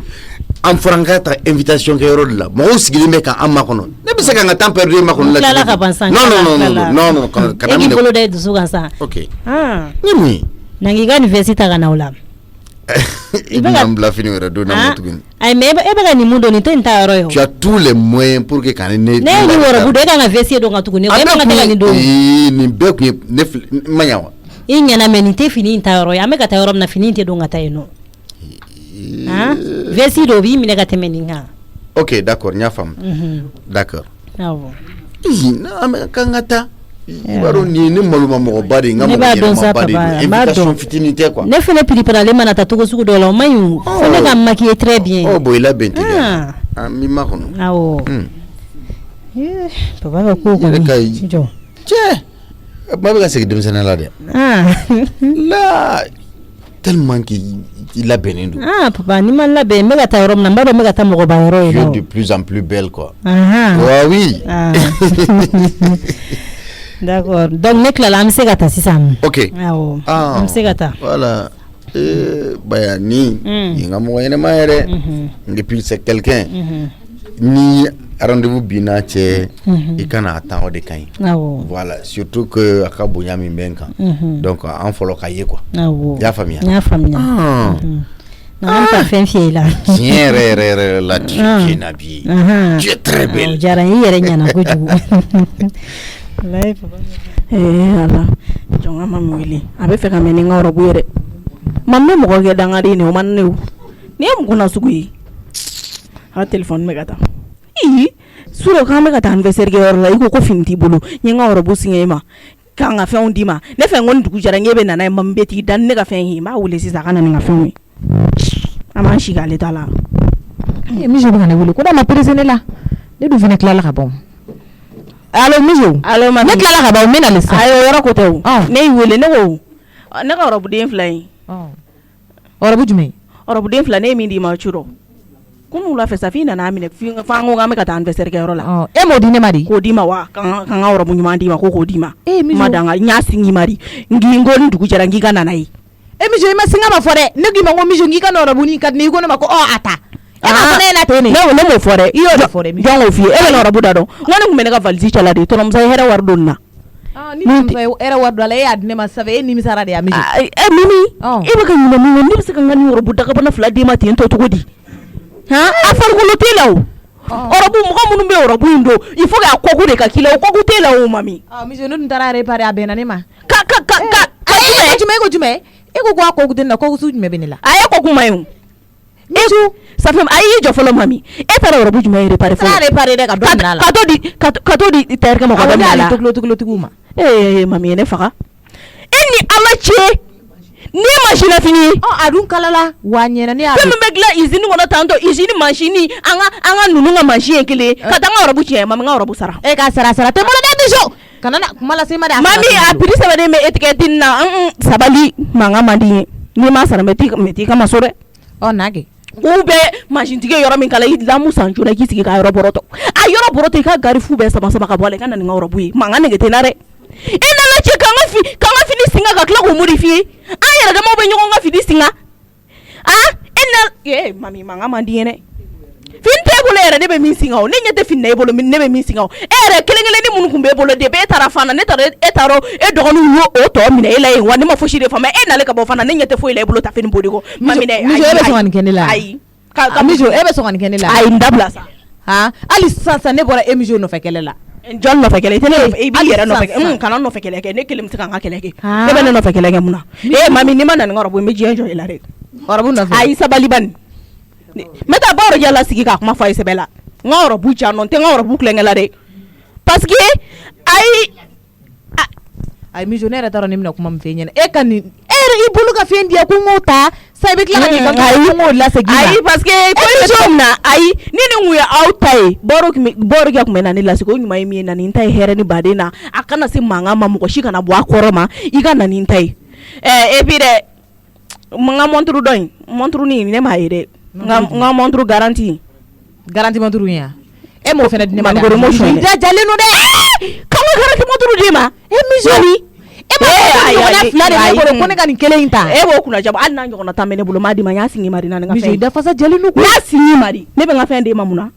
an fɔra n ka ta invitation kɛ yɔrɔ de la mɔgɔw sigilen bɛ k'an makɔnɔ ne bɛ se ka n ka temps perdu e makɔnɔ la tilala ka ban san non kana minɛ e k'i bolo da i dusu kan sa ok ni mun ye na k'i ka nin vesti ta ka na o la i bɛna n bila fini wɛrɛ don na mo tuguni ayi mais e bɛ ka nin mun don nin tɛ nin ta yɔrɔ ye o tu as tous les moyens pour que ka ne ye nin wɔrɔbu don e ka kan ka vesti don ka tuguni e man ka taa nin don nin bɛɛ kun ye ne ma ɲa wa i ɲɛna mais nin tɛ fini in ta yɔrɔ ye an bɛ ka taa yɔrɔ min na fini in tɛ don ka taa yen nɔ vesti don o b'i minɛ ka tɛmɛ nin kan ok d'accord n y'a faamu d'accord awɔ an bɛ kan ka taa i b'a dɔn nin ye ne maloma mɔgɔba de ye n ka mɔgɔ ɲɛnamaba de don invitation fitinin tɛ quoi ne fɛnɛ préparé mana taa cogo sugu dɔ la o man ɲi o fo ne ka maquiller très bien bon i labɛn tɛ dɛ an b'i makɔnɔ awɔ papa ka ko kɔni jɔ cɛ ba bɛ ka segin denmisɛnniya la dɛ la tellement que i labɛnnen don papa ni ma labɛn n bɛ ka taa yɔrɔ min na n b'a dɔn n bɛ ka taa mɔgɔba yɔrɔ ye tu es de plus en plus belle quoi oui d'accord donc ne tilala an bɛ se ka taa sisan ok awɔ an bɛ se ka taa voilà Baya ni i n ka mɔgɔ ɲɛnɛma ye dɛ et puis c'est quelqu'un ni rendez-vous binna cɛ i kana attend o de ka ɲi voilà surtout que a ka bonya min bɛ n kan donc an fɔlɔ ka ye quoi i y'a faamuya n y'a faamuya an ta fɛn fiyɛ i la tiɲɛ yɛrɛ la tu es Nabi tu es très belle diyara n yɛrɛ ɲɛna kojugu ala jɔn ma wele a bɛ fɛ ka mɛ ni n ka yɔrɔbu yɛrɛ ma bɛ mɔgɔ kɛ dangaden ne o man ne o ni ye mɔgɔ na sugu ye a téléphone bɛ ka taa suro k'an bɛ ka taa anniversaire kɛ yɔrɔ la i ko fini t'i bolo n ye n ka yɔrɔbu signé i ma k'an ka fɛnw d'i ma ne fɛ n ko ni dugu jɛra n k'e bɛ nana ye ma bɛ t'i da ni ne ka fɛn ye n b'a wele sisan a ka na ni n ka fɛnw ye an b'an si k'ale ta la Mijo bɛ ka ne wele ko da ma pressé ne la ne dun fana tilala ka ban allo Mijo allo ma ne tilala ka ban n bɛ na le sisan ayi o yɔrɔ ko tɛ o ne y'i wele ne ko ne ka yɔrɔbuden fila in yɔrɔbu jumɛn yɔrɔbuden fila ne ye min d'i ma curɔ kunun wula fɛ sa f'i nana minɛ f'an ko k'an bɛ ka taa anniversaire kɛ yɔrɔ la e m'o di ne ma di k'o d'i ma wa k'an ka yɔrɔbu ɲuman d'i ma ko k'o d'i ma ma dan n y'a sigi ma di n ko ni dugu jɛra n k'i ka nana ye Mijo i ma singa ma fɔ dɛ ne k'i ma ko Mijo n k'i ka yɔrɔbu ni ka di ne i ko ne ma ko a ta e ma fɔ ne ɲɛna ten ne m'o fɔ dɛ i y'o de fɔ dɛ jɔn k'o f'i ye e bɛ yɔrɔbu da dɔn n ko ne tun bɛ ne ka valise cɛla de tɔnɔmuso ye hɛrɛ wari don na ni tɔnɔmuso ye hɛrɛ wari don a la e y'a di ne ma sisan e nimisara de ya Mijo Mimi e bɛ ka ɲinɛ min kɔ ne bɛ se ka n ka ni yɔrɔbu dagabana fila d'i ma ten tɔ cogo di a farikolo t'e la o yɔrɔbu mɔgɔ minnu bɛ yɔrɔbu in don il faut que a kɔku de ka k'i la o kɔku t'e la o mami Mijo ne dun taara réparer a bɛnna ne ma jumɛn e ko a kɔku tɛ ne la kɔku su jumɛn bɛ ne la a ye kɔku ma ye o Mijo Safim a y'i jɔ fɔlɔ mami e taara yɔrɔbu jumɛn réparer fɔlɔ taara réparer dɛ ka dɔ minɛ a la ka to di terikɛ ma ka dɔ minɛ a la toglotigiw ma mami ye ne faga e ni Ala cɛ ni machine fini a dun kalala wa ɲɛna ne y'a fɛn min bɛ dilan usine kɔnɔ tantɔ usine machine an ka ninnu ka machine kelen ka taa n ka yɔrɔbu tiɲɛ mami n ka yɔrɔbu sara e ka sara tɛ bolo dɛ biso kana na kuma lase ma dɛ mami a prix sɛbɛnnen bɛ étiquette na sabali mankan man di n ye n'i ma sara mɛ t'i ka maso dɛ n'a kɛ u bɛ machine tigi yɔrɔ min kala i lamu san joona k'i sigi ka yɔrɔ bɔrɔtɔ a yɔrɔ bɔrɔtɔ i ka gari fu bɛɛ sama ka bɔ a la i ka na nin ka yɔrɔbu ye mankan nege tɛ n na dɛ e nana cɛ k'an ka fini singa ka tila k'o modifier an yɛrɛ damaw bɛ ɲɔgɔn ka fini singa mami mankan man di n ye dɛ fini t'e bolo yɛrɛ ne bɛ min singa o ne ɲɛ tɛ fini na e bolo ne bɛ min singa o e yɛrɛ kelen ni minnu tun b'e bolo depuis e taara fan na ne taara e dɔgɔninw y'o tɔ minɛ e la yen wa ne ma fosi de faamu e nalen ka bɔ fan na ne ɲɛ tɛ foyi la e bolo ta fini bodi kɔ mami dɛ Mijo e bɛ sɔn ka nin kɛ ne la ayi Mijo e bɛ sɔn ka nin kɛ ne la ayi n dabila sa hali sisan ne bɔra e Mijo nɔfɛ kɛlɛ la jɔn nɔfɛ kɛlɛ i tɛ ne i b'i yɛrɛ nɔfɛ kana nɔfɛ kɛlɛ kɛ ne kelen bɛ se ka n ka kɛlɛ kɛ ne bɛ ne nɔfɛ kɛlɛ kɛ mun na mami n'i ma na nin ka yɔrɔbu n bɛ diɲɛ jɔ i la dɛ yɔrɔbu nɔfɛ ayi sabali bani n bɛ taa ba yɔrɔ la sigi k'a kuma fɔ a ye sɛbɛ la n ka yɔrɔbu jan nɔ n tɛ n ka yɔrɔbu kulonkɛ la dɛ parce que ayi Mijo ne yɛrɛ t'a dɔn ne bɛna kuma min fɛ e ɲɛna e ka nin i bolo ka fɛn di yan ko n k'o ta sa i bɛ tila ka n'i ka ko n k'o lasegin ma ayi parce que ko bɛ cogo min na ayi ni nin kun ye aw ta ye bɔrɔ kɛ tun bɛ na ne lasegin o ɲuman ye min ye na nin ta ye hɛrɛ ni baden na a kana se mankan ma mɔgɔ si kana bɔ a kɔrɔ ma i ka na nin ta ye et puis dɛ n ka montre dɔ in montre nin ne m'a ye dɛ n ka montre garantie montre in yan e m'o fana di ne ma dɛ i dajalen don dɛ k'an ka garantie montre di ma Mijo e ma fila de ne bolo ko ne ka nin kelen in ta e b'o kunna jaba hali n'a ɲɔgɔnna tan bɛ ne bolo m'a di ma n y'a sigi mari na nin ka fɛn Mijo i dafasa jɛlen don n y'a sigi mari ne bɛ n ka fɛn d'e ma mun na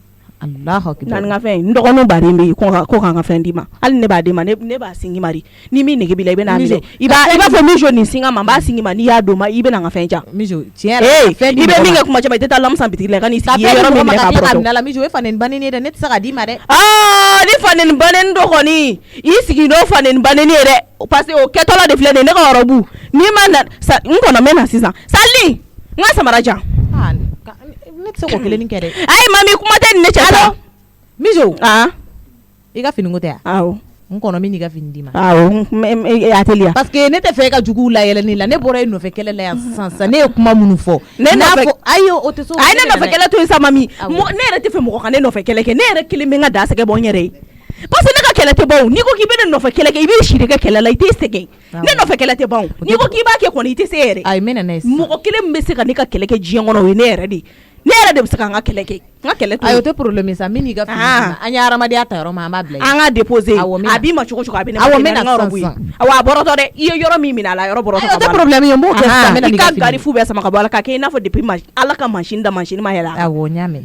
Allahu akbar na nin ka fɛn n dɔgɔninw baden bɛ yen ko k'an ka fɛn d'i ma hali ne b'a d'e ma ne b'a sigi mari ni min nege b'i la i bɛ n'a minɛ i b'a fɔ Mijo nin singa ma n b'a sigi ma n'i y'a d'o ma i bɛ na n ka fɛn ja Mijo tiɲɛ yɛrɛ i bɛ min kɛ kuma caman i tɛ taa lamusan bitigi la i ka n'i sigi yɔrɔ min minɛ k'a bɔrɔtɔ Mijo e fa nin bannen ye dɛ ne tɛ se ka d'i ma dɛ ni fa nin bannen dɔ kɔni i sigi n'o fa nin bannen ye dɛ parce que o kɛtɔla de filɛ nin ye ne ka yɔrɔbu n'i ma na n kɔnɔ n bɛ na sisan Sali n ka samara jan ne tɛ se k'o kelen kɛ dɛ ayi mami kuma tɛ nin ne cɛ ta Mijo i ka finiko tɛ yan awɔ n kɔnɔ min n'i ka fini d'i ma awɔ a teliya parce que ne tɛ fɛ e ka juguw layɛlɛni la ne bɔra e nɔfɛ kɛlɛ la yan sisan ne ye kuma minnu fɔ ayi o tɛ so ayi ne nɔfɛ kɛlɛ to yen sa mami ne yɛrɛ tɛ fɛ mɔgɔ ka ne nɔfɛ kɛlɛ kɛ ne yɛrɛ kelen bɛ n ka da sɛgɛ bɔ n yɛrɛ ye parce que ne ka kɛlɛ tɛ ban n'i ko k'i bɛ ne nɔfɛ kɛlɛ kɛ i b'i si de kɛ kɛlɛ la i t'i sɛgɛn ne nɔfɛ kɛlɛ tɛ ban n'i ko k'i b'a kɛ kɔni i tɛ se yɛrɛ ayi n bɛ na n'a ye mɔgɔ kelen min bɛ se ka ne ka kɛlɛ kɛ diɲɛ kɔnɔ o ye ne yɛrɛ de ne yɛrɛ de bɛ se ka n ka kɛlɛ kɛ n ka kɛlɛ to ayi o tɛ problème ye sa min n'i ka fini an ye hadamadenya ta yɔrɔ min an b'a bila an ka déposer a b'i ma cogo cogo a bɛ ne ma n bɛ na sisan awɔ a bɔrɔtɔ dɛ i ye yɔrɔ min minɛ a la yɔrɔ bɔrɔtɔ ka bɔ a la o tɛ problème ye n b'o kɛ sisan n bɛ na n'i ka fini i ka gari fu bɛɛ sama ka bɔ a la k'a kɛ i n'a fɔ depuis Ala ka machine da machine ma yɛlɛ awɔ n y'a mɛn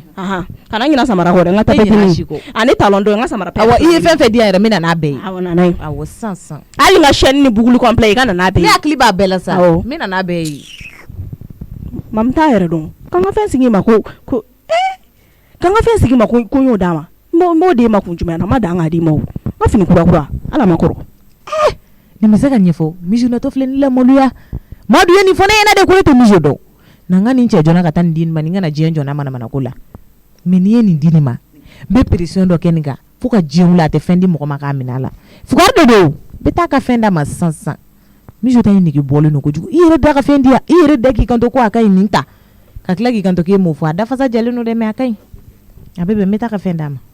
kana ɲina samara kɔ dɛ n ka tapetini ani talon dɔ n ka samara awɔ i ye fɛn fɛn di yan yɛrɛ n bɛ na n'a bɛɛ ye awɔ nana ye awɔ sisan hali n ka chaîne ni buguli complet i ka na n'a bɛɛ ye ne hakili b'a bɛɛ la sa n bɛ na n'a bɛɛ ye mamu t'a yɛrɛ dɔn k'an ka fɛn sigi ma ko k'an ka fɛn sigi ma ko n y'o d'a ma n b'o d'e ma kun jumɛn na n ma dan k'a d'i ma o n ka fini kura ala ma kɔrɔ nin bɛ se ka ɲɛfɔ Mijo natɔ filɛ ni lamaloya Madu ye nin fɔ ne ɲɛna de ko ne tɛ Mijo dɔn na n ka nin cɛ jɔnna ka taa nin di nin ma nin kana diɲɛ jɔ n'a manamana ko la mais n'i ye nin di nin ma n bɛ pression dɔ kɛ nin kan fo ka diɲɛ wuli a tɛ fɛn di mɔgɔ ma k'a minɛ a la fugari dɔ don bɛ taa ka fɛn d'a ma sisan Mijo ta ye nege bɔlen don kojugu i yɛrɛ da ka fɛn di yan i yɛrɛ da k'i kanto ko a ka ɲi nin ta ka tila k'i kanto k'e m'o fɔ a dafasa jɛlen don dɛ mais a ka ɲi a bɛ bɛn n bɛ taa ka fɛn d'a ma